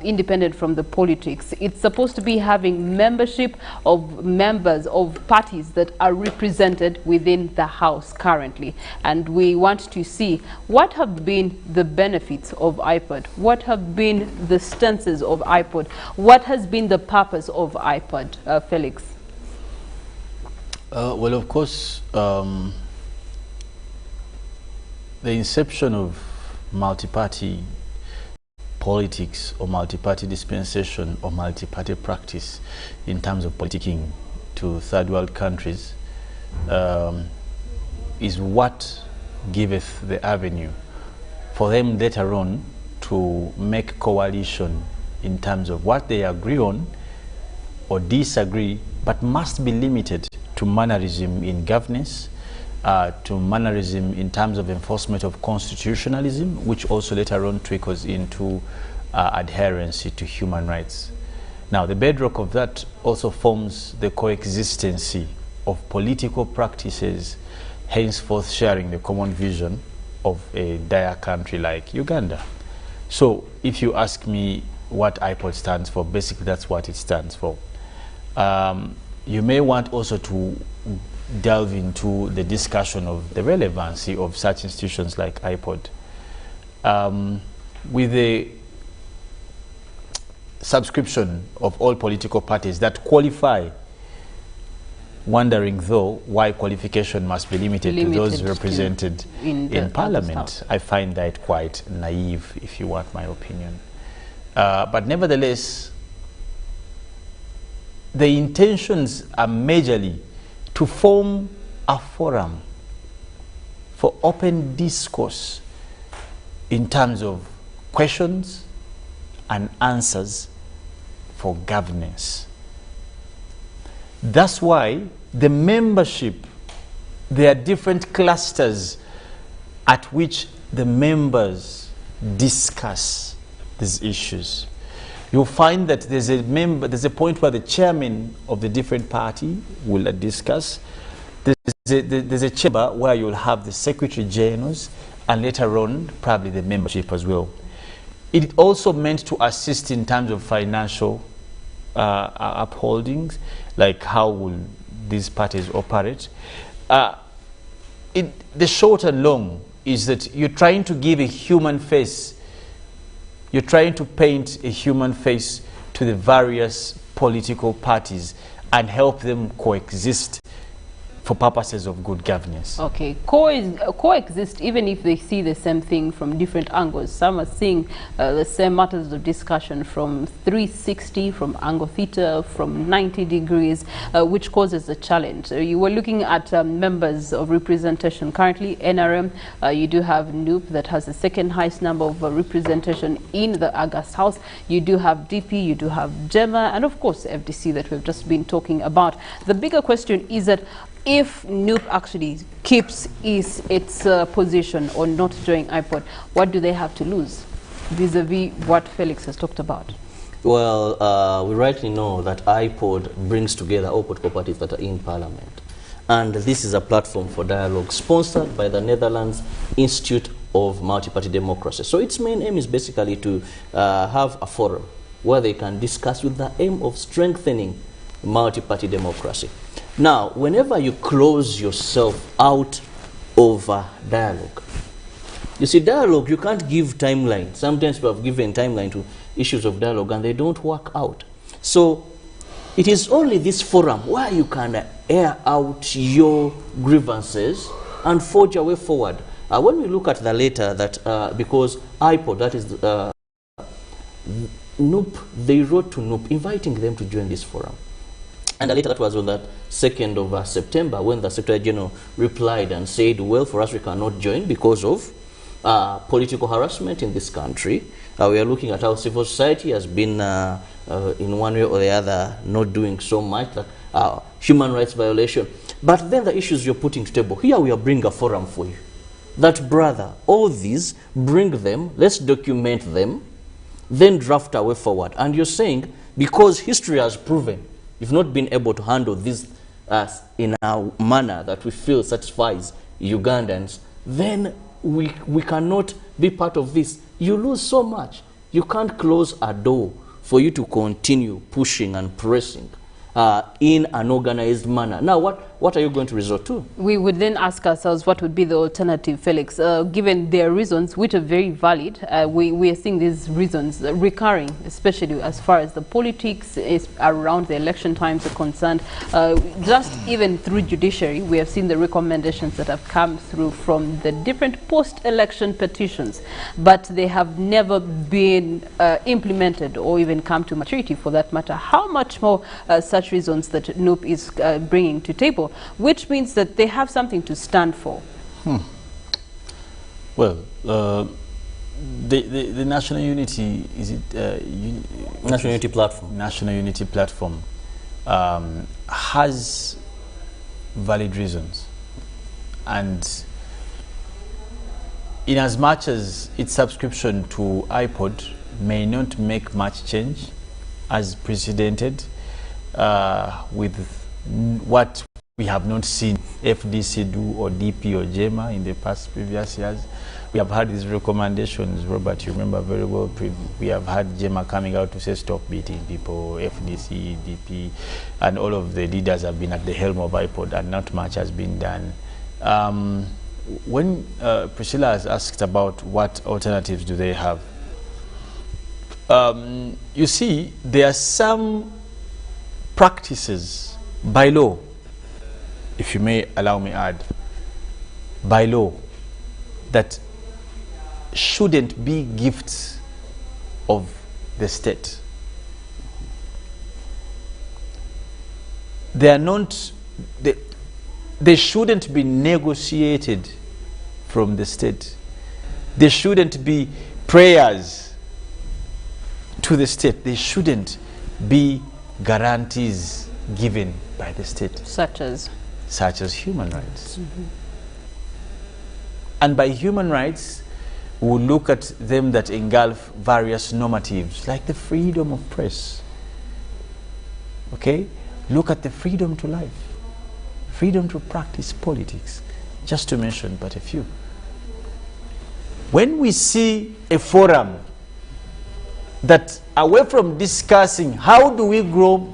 independent from the politics. It's supposed to be having membership of members of parties that are represented within the House currently, and we want to see what have been the benefits of IPOD, what have been the stances of IPOD, what has been the purpose of IPOD. Felix. Well, of course, the inception of multi-party politics or multi-party dispensation or multi-party practice in terms of politicking to third world countries is what giveth the avenue for them later on to make coalition in terms of what they agree on or disagree, but must be limited to mannerism in governance, to mannerism in terms of enforcement of constitutionalism, which also later on trickles into adherence to human rights. Now, the bedrock of that also forms the coexistency of political practices, henceforth sharing the common vision of a dire country like Uganda. So if you ask me what IPOD stands for, basically that's what it stands for. You may want also to delve into the discussion of the relevancy of such institutions like IPOD. With the subscription of all political parties that qualify, wondering though why qualification must be limited to those represented in Parliament. I find that quite naive, if you want my opinion. But nevertheless, the intentions are majorly to form a forum for open discourse in terms of questions and answers for governance. That's why the membership, there are different clusters at which the members discuss these issues. You'll find that there's a point where the chairman of the different party will discuss. There's a chamber where you'll have the secretary generals, and later on probably the membership as well. It also meant to assist in terms of financial upholdings, like how will these parties operate. The short and long is that you're trying to give a human face, you're trying to paint a human face to the various political parties and help them coexist for purposes of good governance. Okay, coexist even if they see the same thing from different angles. Some are seeing the same matters of discussion from 360, from angle theta, from 90 degrees, which causes a challenge. You were looking at members of representation. Currently, NRM, you do have NUP that has the second highest number of representation in the August House. You do have DP, you do have GEMA, and of course FDC that we've just been talking about. The bigger question is that if NUP actually keeps its position on not joining IPOD, what do they have to lose vis-a-vis what Felix has talked about? Well, we rightly know that IPOD brings together all political parties that are in parliament. And this is a platform for dialogue sponsored by the Netherlands Institute of Multi-Party Democracy. So its main aim is basically to have a forum where they can discuss with the aim of strengthening multi-party democracy. Now, whenever you close yourself out of dialogue, you see, dialogue, you can't give timeline. Sometimes people have given timeline to issues of dialogue and they don't work out. So it is only this forum where you can air out your grievances and forge a way forward. When we look at the letter that, because IPOD, that is NUP, they wrote to NUP inviting them to join this forum. And the letter that was on that 2nd of September, when the Secretary General replied and said, well, for us we cannot join because of political harassment in this country. We are looking at how civil society has been, in one way or the other, not doing so much, that human rights violation. But then the issues you're putting to table, here we are bringing a forum for you. That, brother, all these, bring them, let's document them, then draft our way forward. And you're saying, because history has proven, you've not been able to handle this in a manner that we feel satisfies Ugandans, then we cannot be part of this. You lose so much. You can't close a door for you to continue pushing and pressing in an organized manner. Now, what are you going to resort to? We would then ask ourselves what would be the alternative, Felix, given their reasons, which are very valid. We are seeing these reasons recurring, especially as far as the politics is around the election times are concerned. Just even through judiciary, we have seen the recommendations that have come through from the different post-election petitions, but they have never been implemented or even come to maturity for that matter. How much more such reasons that NUP is bringing to table, which means that they have something to stand for? Well, the National Unity, is it National Unity Platform? National Unity Platform has valid reasons, and in as much as its subscription to IPOD may not make much change as precedented, with what we have not seen FDC do or DP or GEMA in the previous years. We have had these recommendations, Robert, you remember very well, we have had GEMA coming out to say stop beating people, FDC, DP, and all of the leaders have been at the helm of IPOD and not much has been done. When Priscilla has asked about what alternatives do they have, you see, there are some practices by law, if you may allow me add, by law, that shouldn't be gifts of the state. They are not, they shouldn't be negotiated from the state. They shouldn't be prayers to the state. They shouldn't be guarantees given by the state. Such as? Such as human rights. And by human rights, we will look at them that engulf various normatives, like the freedom of press. Okay? Look at the freedom to life, freedom to practice politics, just to mention but a few. When we see a forum that, away from discussing how do we grow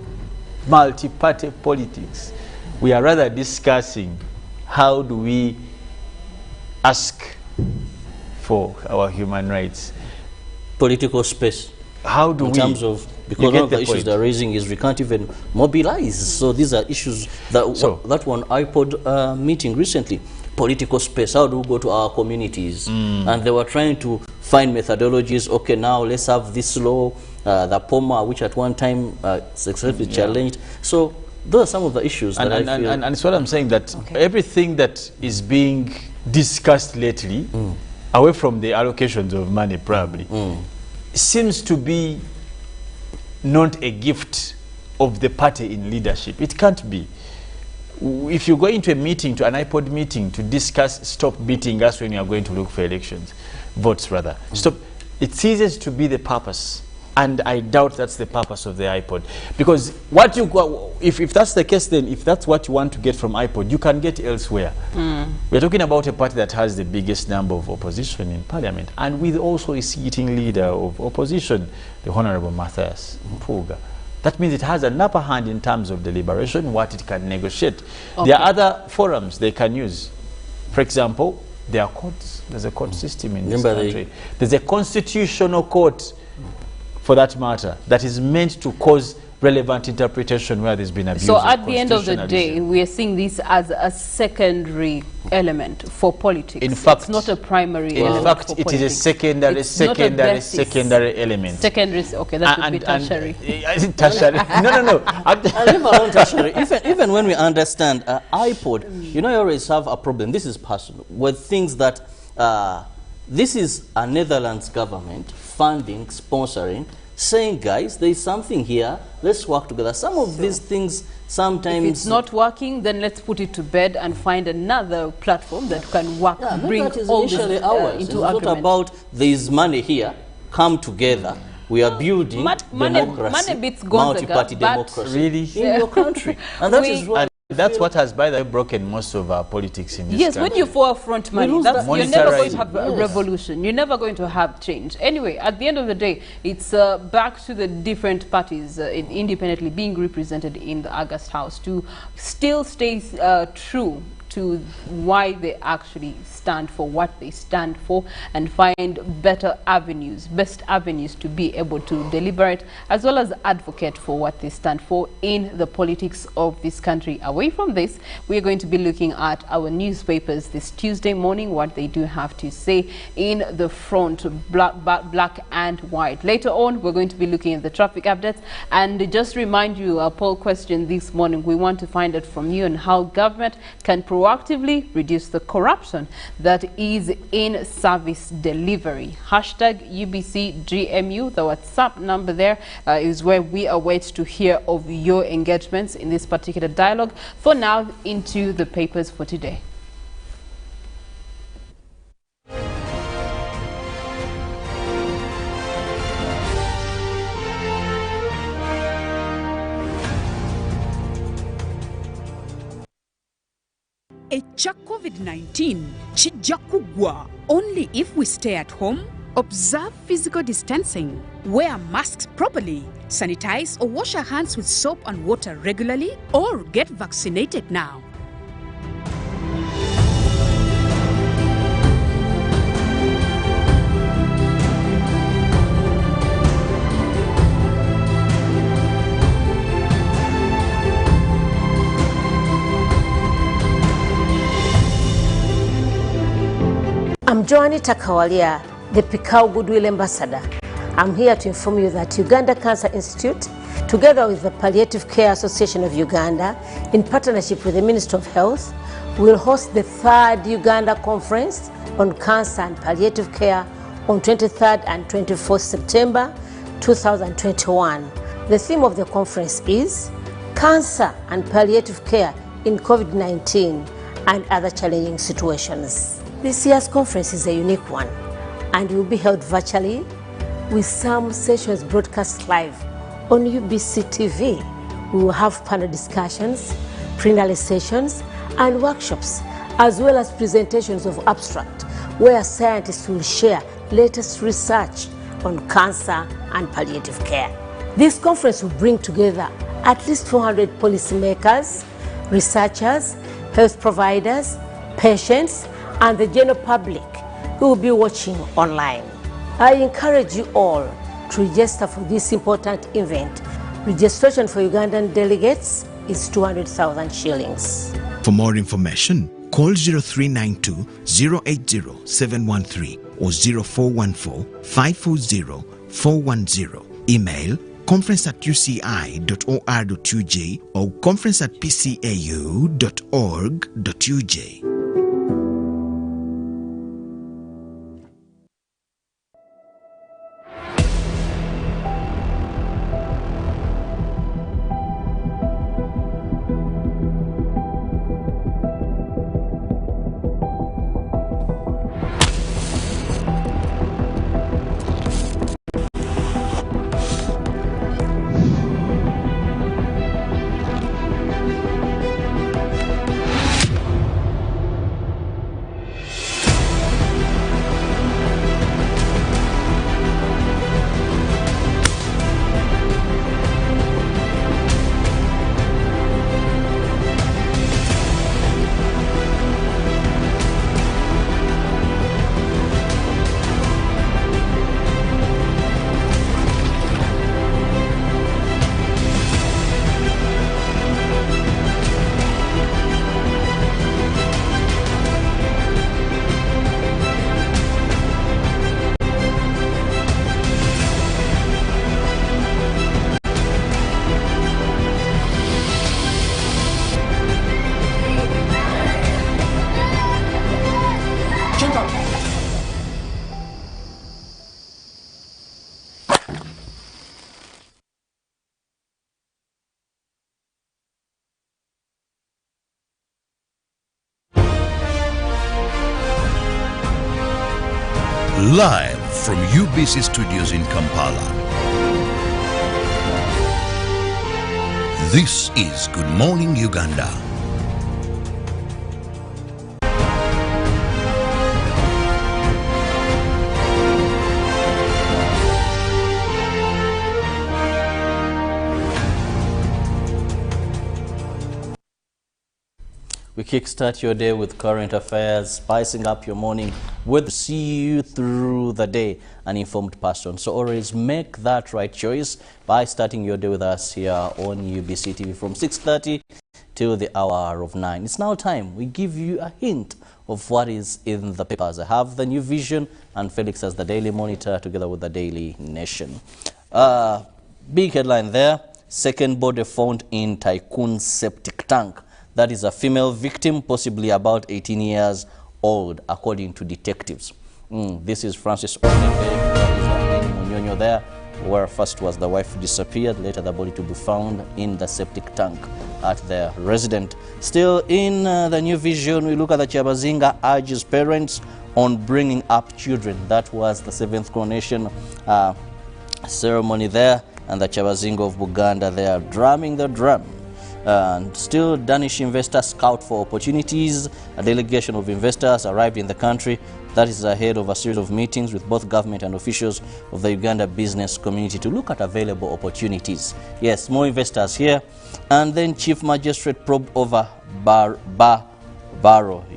multi-party politics, we are rather discussing how do we ask for our human rights. Political space. how do in we? terms of, because one of the issues they're raising is we can't even mobilize. So these are issues that one iPod meeting recently. Political space, how do we go to our communities? And they were trying to find methodologies. Okay, now let's have this law, the POMA, which at one time successfully challenged. So those are some of the issues that I feel. And it's what I'm saying, that everything that is being discussed lately, away from the allocations of money probably, seems to be not a gift of the party in leadership. It can't be. If you go into a meeting, to an iPod meeting, to discuss stop beating us when you are going to look for elections, votes rather, stop, it ceases to be the purpose. And I doubt that's the purpose of the iPod. Because what you, if that's the case, then if that's what you want to get from iPod, you can get elsewhere. We're talking about a party that has the biggest number of opposition in parliament, and with also a sitting leader of opposition, the Honorable Matthias Mpuga. That means it has an upper hand in terms of deliberation, what it can negotiate. There are other forums they can use. For example, there are courts. There's a court system in this country. There's a constitutional court, for that matter, that is meant to cause relevant interpretation where there's been abuse. So at the end of the day, we are seeing this as a secondary element for politics. In fact, it's not a primary element. In fact, for it politics. is a secondary, secondary element. Secondary, okay, that would be tertiary. Tertiary. No. Tertiary. Even when we understand iPod, you know, you always have a problem. This is personal with things that this is a Netherlands government funding, sponsoring, saying, guys, there is something here, let's work together. Some of these things sometimes... If it's not working, then let's put it to bed and find another platform that can work, bring all this into agreement. It's not about there is money here, come together, we are building democracy, multi-party democracy in your country. And that is what... That's what has, by the way, broken most of our politics in this country. Yes, when you forefront money, you're never going to have a revolution. You're never going to have change. Anyway, at the end of the day, it's back to the different parties independently being represented in the August House to still stay true to why they actually stand for what they stand for, and find better avenues, best avenues to be able to deliberate as well as advocate for what they stand for in the politics of this country. Away from this, we're going to be looking at our newspapers this Tuesday morning, what they do have to say in the front, black and white. Later on, we're going to be looking at the traffic updates, and just remind you, a poll question this morning, we want to find out from you on how government can proactively reduce the corruption that is in service delivery. Hashtag UBCGMU, the WhatsApp number there is where we await to hear of your engagements in this particular dialogue. For now, into the papers for today. Echa COVID-19 kijja kugwa only if we stay at home, observe physical distancing, wear masks properly, sanitize or wash our hands with soap and water regularly, or get vaccinated now. I'm Joanita Kawalia, the Pikau Goodwill Ambassador. I'm here to inform you that Uganda Cancer Institute, together with the Palliative Care Association of Uganda, in partnership with the Ministry of Health, will host the 3rd Uganda Conference on Cancer and Palliative Care on 23rd and 24th September 2021. The theme of the conference is Cancer and Palliative Care in COVID-19 and Other Challenging Situations. This year's conference is a unique one and will be held virtually, with some sessions broadcast live on UBC TV. We will have panel discussions, plenary sessions and workshops, as well as presentations of abstract, where scientists will share latest research on cancer and palliative care. This conference will bring together at least 400 policymakers, researchers, health providers, patients, and the general public who will be watching online. I encourage you all to register for this important event. Registration for Ugandan delegates is 200,000 shillings. For more information, call 0392 080 713 or 0414 540 410. Email conference@uci.or.uj or conference@pcau.org.uj. Live from UBC Studios in Kampala. This is Good Morning Uganda. We kickstart your day with current affairs, spicing up your morning with see you through the day, an informed person. So always make that right choice by starting your day with us here on UBC TV from 6:30 till the hour of 9. It's now time we give you a hint of what is in the papers. I have the New Vision and Felix as the Daily Monitor together with the Daily Nation. Big headline there, second body found in tycoon septic tank. That is a female victim, possibly about 18 years old, according to detectives. This is Francis Nyonyintono there, where first was the wife disappeared, later the body to be found in the septic tank at their residence. Still in the New Vision, we look at the Chabazinga urges parents on bringing up children. That was the 7th coronation ceremony there, and the Chabazinga of Uganda, they are drumming the drum. And still, Danish investors scout for opportunities. A delegation of investors arrived in the country. That is ahead of a series of meetings with both government and officials of the Uganda business community to look at available opportunities. Yes, more investors here. And then Chief Magistrate probe over Barrow.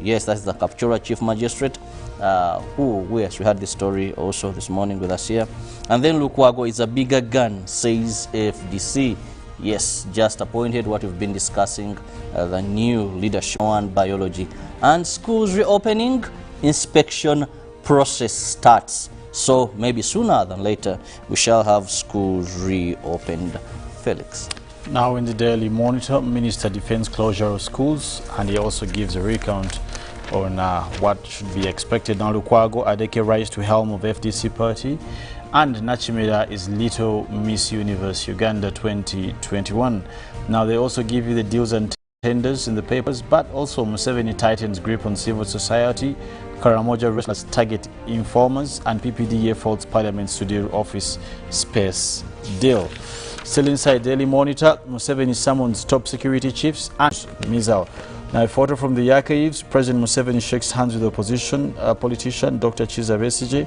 Yes, that's the Kapchora Chief Magistrate. Yes, we had this story also this morning with us here. And then Lukwago is a bigger gun, says FDC. Yes, just appointed, what we've been discussing, the new leadership on biology. And schools reopening, inspection process starts. So maybe sooner than later, we shall have schools reopened. Felix. Now in the Daily Monitor, Minister defends closure of schools, and he also gives a recount on what should be expected. Now Lukwago Adeke rise to helm of FDC party. And Nachimeda is Little Miss Universe Uganda 2021. Now they also give you the deals and tenders in the papers, but also Museveni tightens grip on civil society, Karamoja wrestlers target informers, and PPDA faults Parliament's Sudir office space deal. Still inside Daily Monitor, Museveni summons top security chiefs and Mizal. Now a photo from the archives, President Museveni shakes hands with opposition politician Dr. Chiza Besigye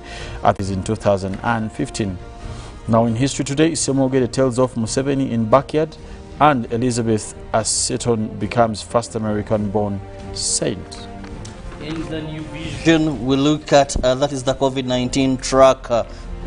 in 2015. Now in history today, Semogede tells off Museveni in backyard, and Elizabeth Seton becomes first American-born saint. In the New Vision, we look at, that is the COVID-19 track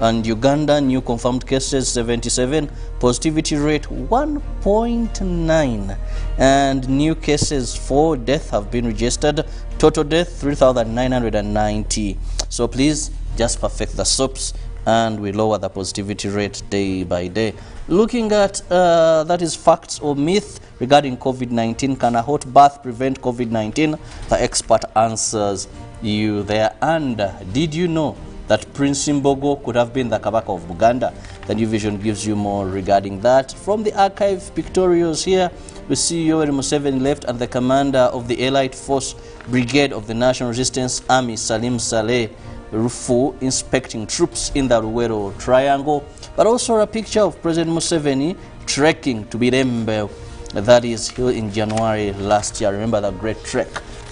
And Uganda, new confirmed cases 77, positivity rate 1.9, and new cases 4, death have been registered, total death 3,990. So please just perfect the soaps and we lower the positivity rate day by day. Looking at that is facts or myth regarding COVID-19. Can a hot bath prevent COVID-19? The expert answers you there. And did you know that Prince Mbogo could have been the Kabaka of Buganda? The New Vision gives you more regarding that. From the archive pictorials here, we see Yoweri Museveni left and the commander of the Elite Force Brigade of the National Resistance Army, Salim Saleh Rufu, inspecting troops in the Luwero Triangle, but also a picture of President Museveni trekking to Birembe, that is here in January last year. Remember the great trek?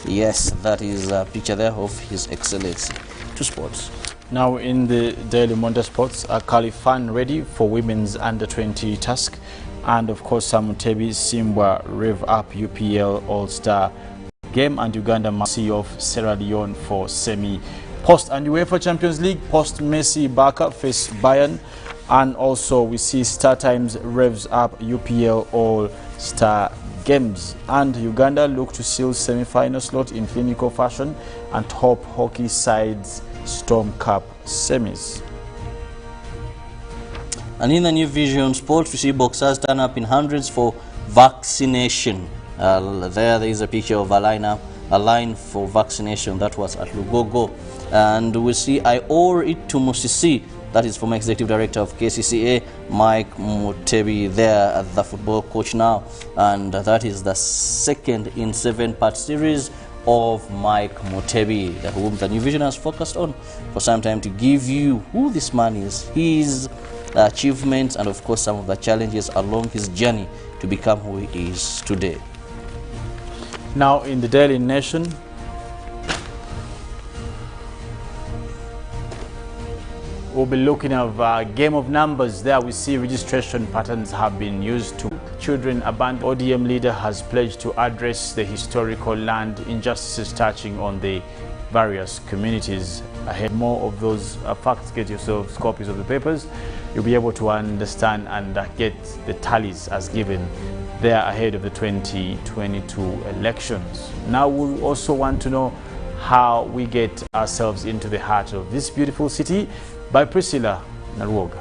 Yes, that is a picture there of His Excellency. To sports. Now in the Daily Monday Sports, Khalifan ready for women's under-20 task, and of course Samutebi Simbwa rev up UPL All-Star game, and Uganda must see off Sierra Leone for semi-post. And UEFA Champions League, post Messi Barca face Bayern, and also we see Star Times revs up UPL All-Star games, and Uganda look to seal semi-final slot in clinical fashion and top hockey sides Storm Cup semis. And in the New Vision Sports, we see boxers turn up in hundreds for vaccination. There is a picture of a line for vaccination that was at Lugogo. And we see I owe it to Musisi, that is former executive director of KCCA, Mike Mutebi, there at the football coach now. And that is the second in 7-part series of Mike Mutebi, whom the New Vision has focused on for some time, to give you who this man is, his achievements, and of course some of the challenges along his journey to become who he is today. Now in the Daily Nation, we'll be looking at a game of numbers. There we see registration patterns have been used to children abandoned. ODM leader has pledged to address the historical land injustices touching on the various communities. Ahead more of those facts, get yourselves copies of the papers. You'll be able to understand and get the tallies as given there ahead of the 2022 elections. Now we also want to know how we get ourselves into the heart of this beautiful city by Priscilla Nalwoga.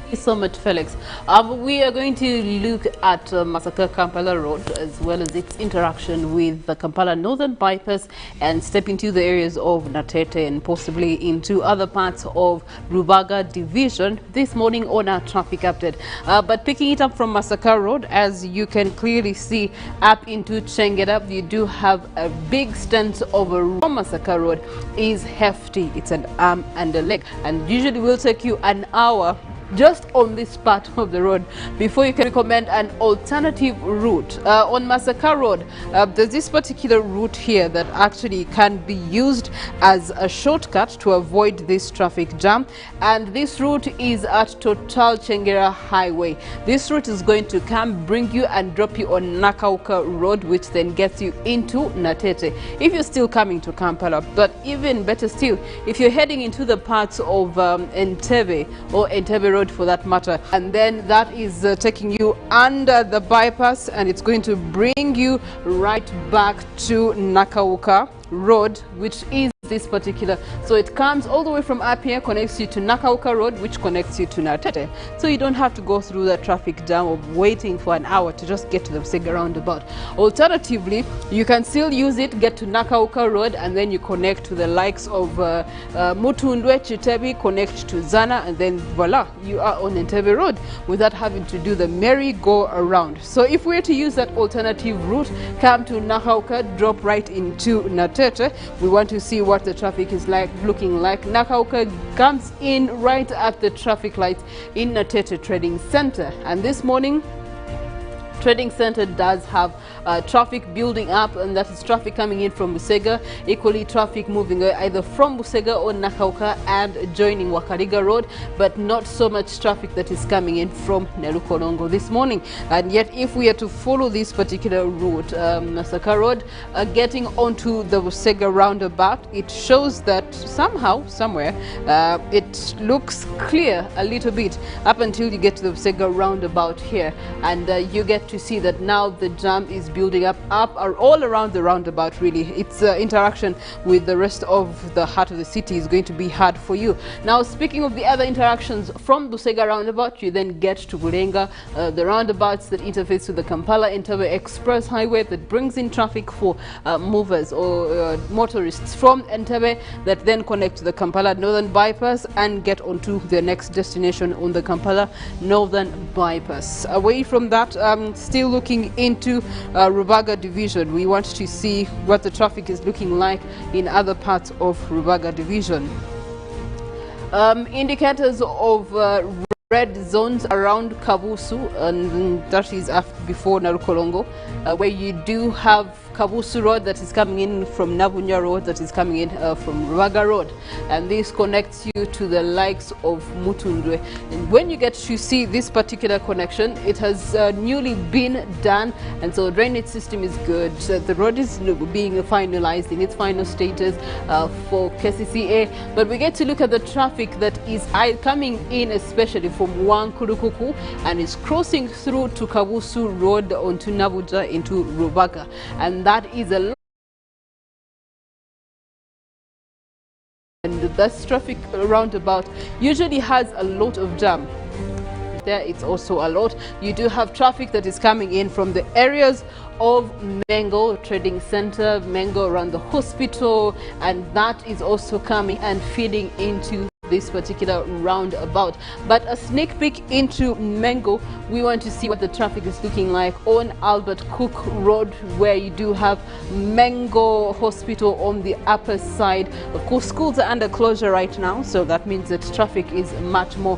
Thank you so much, Felix. We are going to look at Masaka-Kampala Road as well as its interaction with the Kampala Northern Bypass, and step into the areas of Natete and possibly into other parts of Rubaga Division this morning on our traffic update. But picking it up from Masaka Road, as you can clearly see up into Chengeda, you do have a big stance over Masaka Road is hefty. It's an arm and a leg, and usually will take you an hour just on this part of the road before you can recommend an alternative route. On Masaka Road, there's this particular route here that actually can be used as a shortcut to avoid this traffic jam, and this route is at Total Chengera Highway. This route is going to come, bring you and drop you on Nakauka Road, which then gets you into Natete if you're still coming to Kampala. But even better still, if you're heading into the parts of Entebbe or Entebbe Road for that matter, and then that is taking you under the bypass, and it's going to bring you right back to Nakauka Road, which is this particular, so it comes all the way from up here, connects you to Nakauka Road, which connects you to Natete, so you don't have to go through the traffic jam of waiting for an hour to just get to the Sega roundabout. Alternatively, you can still use it, get to Nakauka Road, and then you connect to the likes of Mutundwe, Chitebi, connect to Zana, and then voila, you are on Entebbe Road without having to do the merry-go-around. So if we were to use that alternative route, come to Nakauka, drop right into Natete, we want to see what the traffic is looking like. Nakauka comes in right at the traffic light in Natete Trading Center, and this morning Trading Center does have traffic building up, and that is traffic coming in from Busega. Equally, traffic moving either from Busega or Nakauka and joining Wakariga Road, but not so much traffic that is coming in from Nalwoga this morning. And yet, if we are to follow this particular route, Masaka Road, getting onto the Busega roundabout, it shows that somehow, somewhere, it looks clear a little bit up until you get to the Busega roundabout here, and you get to see that now the jam is building up all around the roundabout. Really, its interaction with the rest of the heart of the city is going to be hard for you. Now, speaking of the other interactions from Busega roundabout, you then get to Bulenga, the roundabouts that interface with the Kampala-Entebbe Express Highway that brings in traffic for movers or motorists from Entebbe that then connect to the Kampala Northern Bypass and get onto their next destination on the Kampala Northern Bypass. Away from that, still looking into Rubaga Division, we want to see what the traffic is looking like in other parts of Rubaga Division. Indicators of red zones around Kabusu, and that is before Narukolongo, where you do have Kabusu Road that is coming in from Nabunya Road, that is coming in from Rubaga Road, and this connects you to the likes of Mutundwe. And when you get to see this particular connection, it has newly been done, and so the drainage system is good. The road is being finalized in its final stages for KCCA, but we get to look at the traffic that is coming in, especially from Wankurukuku, and is crossing through to Kabusu Road onto Nabuja into Rubaga, and that is a lot. And this traffic roundabout usually has a lot of jam. There it's also a lot. You do have traffic that is coming in from the areas of Mengo Trading Center, Mengo around the hospital, and that is also coming and feeding into this particular roundabout. But a sneak peek into Mengo, we want to see what the traffic is looking like on Albert Cook Road, where you do have Mengo Hospital on the upper side. Of course, schools are under closure right now, so that means that traffic is much more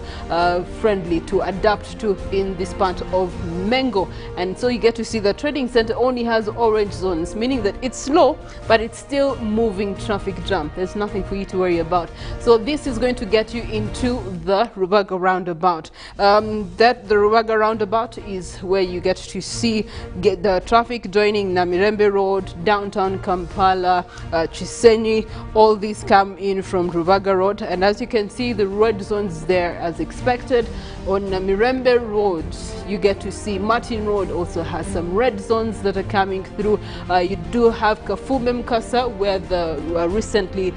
friendly to adapt to in this part of Mengo. And so you get to see the trading center only has orange zones, meaning that it's slow, but it's still moving traffic jam. There's nothing for you to worry about. So this is going to get you into the Rubaga roundabout. The Rubaga roundabout is where you get to see the traffic joining Namirembe Road, downtown Kampala, Chisenyi. All these come in from Rubaga Road, and as you can see, the red zones there as expected. On Namirembe Road, you get to see Martin Road also has some red zones that are coming through. You do have Kafume Mkasa, where the recently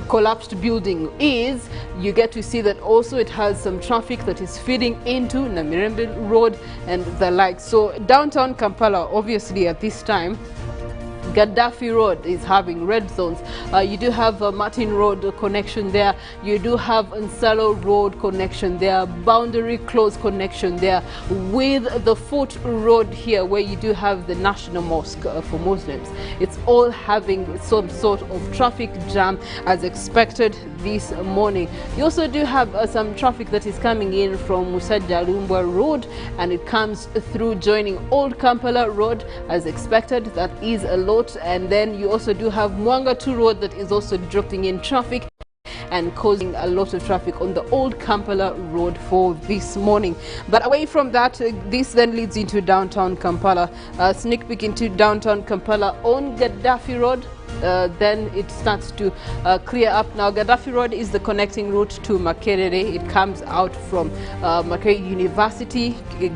collapsed building is. You get to see that also it has some traffic that is feeding into Namirembe Road and the like. So downtown Kampala, obviously at this time, Gaddafi Road is having red zones. You do have Martin Road connection there. You do have Nsalo Road connection there. Boundary Close connection there. With the Fort Road here, where you do have the National Mosque for Muslims. It's all having some sort of traffic jam as expected this morning. You also do have some traffic that is coming in from Musajalumba Road, and it comes through joining Old Kampala Road as expected. That is a lot. And then you also do have Mwanga 2 Road that is also dropping in traffic and causing a lot of traffic on the Old Kampala Road for this morning. But away from that, this then leads into downtown Kampala. Sneak peek into downtown Kampala on Gaddafi Road. Then it starts to clear up. Now, Gaddafi Road is the connecting route to Makerere. It comes out from Makerere University.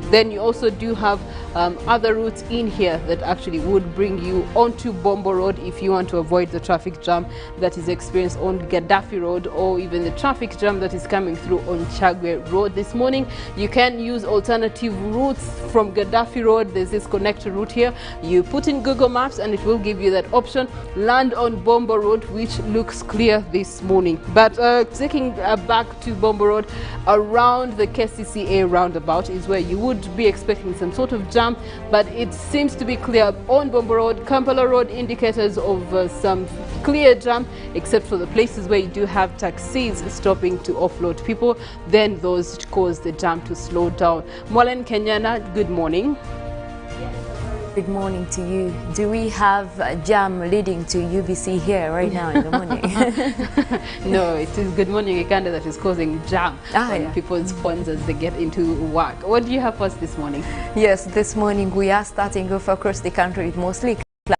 Then you also do have other routes in here that actually would bring you onto Bombo Road if you want to avoid the traffic jam that is experienced on Gaddafi Road, or even the traffic jam that is coming through on Chagwe Road this morning. You can use alternative routes from Gaddafi Road. There's this connector route here. You put in Google Maps and it will give you that option. Land on Bombo Road, which looks clear this morning. But taking back to Bombo Road, around the KCCA roundabout is where you would be expecting some sort of jam, but it seems to be clear on Bombo Road. Kampala Road, indicators of some clear jam, except for the places where you do have taxis stopping to offload people. Then those cause the jam to slow down. Mwalen Kenyana, good morning. Good morning to you. Do we have a jam leading to UBC here right now in the morning? No, it is Good Morning Uganda that is causing jam on people's phones as they get into work. What do you have for us this morning? Yes, this morning we are starting off across the country with mostly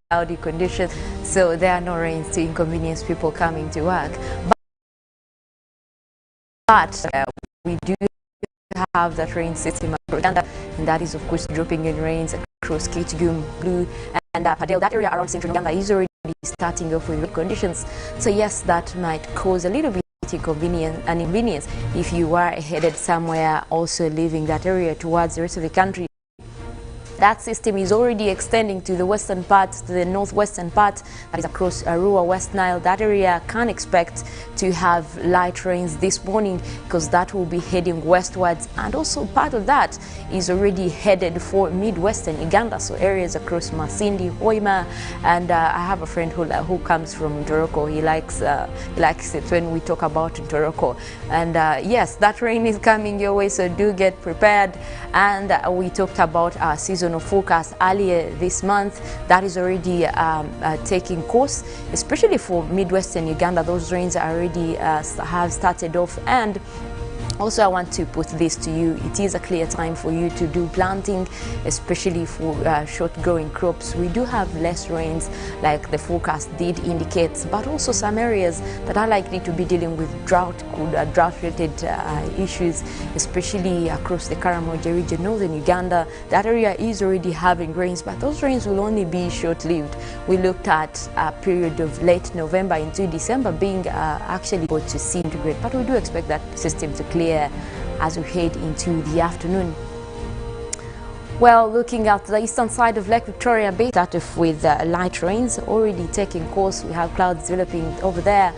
cloudy conditions, so there are no rains to inconvenience people coming to work. But we do have that rain system across Uganda, and that is of course dropping in rains across Kitgum, Blue and Padel. That area around central Uganda is already starting off with conditions. So yes, that might cause a little bit inconvenience if you are headed somewhere, also leaving that area towards the rest of the country. That system is already extending to the western part, to the northwestern part, that is across Arua, West Nile. That area can expect to have light rains this morning because that will be heading westwards, and also part of that is already headed for midwestern Uganda, so areas across Masindi, Hoima, and I have a friend who comes from Ntoroko. He likes it when we talk about Ntoroko, and yes, that rain is coming your way, so do get prepared. And we talked about our seasonal forecast earlier this month. That is already taking course, especially for midwestern Uganda. Those rains already have started off, and also I want to put this to you. It is a clear time for you to do planting, especially for short growing crops. We do have less rains like the forecast did indicate, but also some areas that are likely to be dealing with drought-related issues, especially across the Karamoja region, northern Uganda. That area is already having rains, but those rains will only be short-lived. We looked at a period of late November into December being actually good to see integrate, but we do expect that system to clear as we head into the afternoon. Well, looking at the eastern side of Lake Victoria Bay, start off with light rains already taking course. We have clouds developing over there,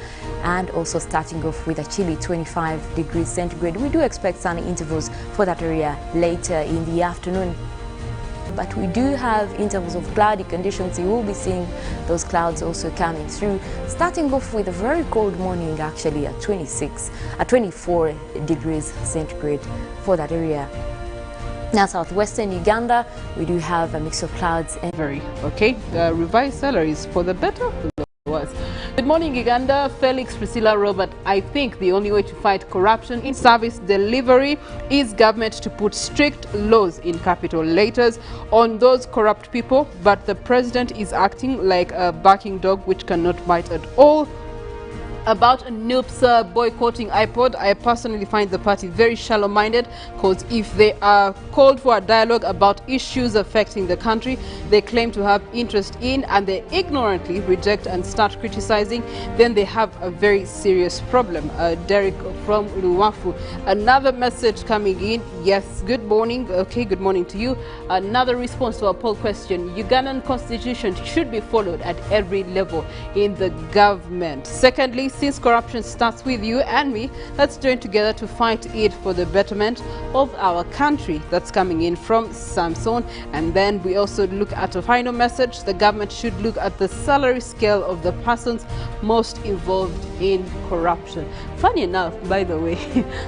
and also starting off with a chilly 25 degrees centigrade. We do expect sunny intervals for that area later in the afternoon. But we do have intervals of cloudy conditions. You will be seeing those clouds also coming through, starting off with a very cold morning, actually at 24 degrees centigrade for that area. Now, southwestern Uganda, we do have a mix of clouds and revised salaries for the better, for the worse. Good morning, Uganda. Felix, Priscilla, Robert. I think the only way to fight corruption in service delivery is government to put strict laws in capital letters on those corrupt people, but the president is acting like a barking dog which cannot bite at all. About NUPS boycotting iPod, I personally find the party very shallow-minded, because if they are called for a dialogue about issues affecting the country they claim to have interest in, and they ignorantly reject and start criticizing, then they have a very serious problem. Derek from Luwafu. Another message coming in. Yes, good morning. Okay, good morning to you. Another response to our poll question. Ugandan constitution should be followed at every level in the government. Secondly, since corruption starts with you and me, let's join together to fight it for the betterment of our country. That's coming in from Samson. And then we also look at a final message. The government should look at the salary scale of the persons most involved in corruption. Funny enough, by the way,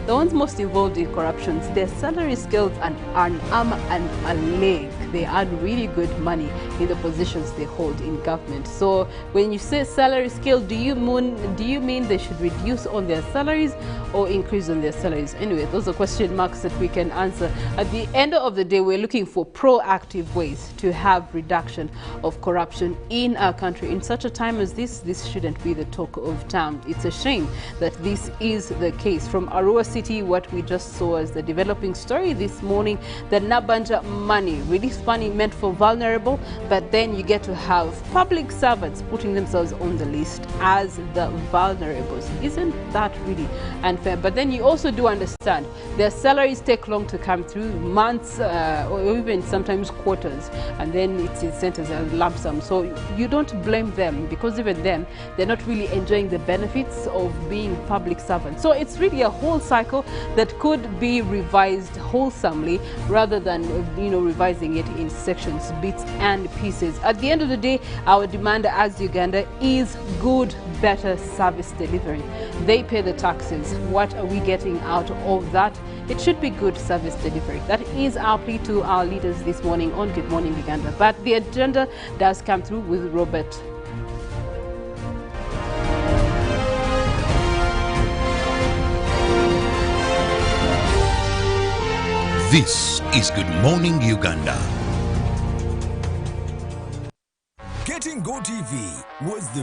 the ones most involved in corruption, their salary scales are an arm and a leg. They earn really good money in the positions they hold in government. So when you say salary scale, do you mean they should reduce on their salaries or increase on their salaries? Anyway, those are question marks that we can answer. At the end of the day, we're looking for proactive ways to have reduction of corruption in our country. In such a time as this shouldn't be the talk of town. It's a shame that this is the case. From Arua City, what we just saw as the developing story this morning, the Nabanja money, release money meant for vulnerable, but then you get to have public servants putting themselves on the list as the vulnerables. Isn't that really unfair? But then you also do understand their salaries take long to come through, months or even sometimes quarters, and then it's sent as a lump sum. So you don't blame them, because even them, they're not really enjoying the benefits of being public servants. So it's really a whole cycle that could be revised wholesomely rather than revising it in sections, bits and pieces. At the end of the day, our demand as Uganda is good, better service delivery. They pay the taxes. What are we getting out of that? it should be good service delivery. That is our plea to our leaders this morning on Good Morning Uganda. But the agenda does come through with Robert. This is Good Morning Uganda. Getting GoTV was the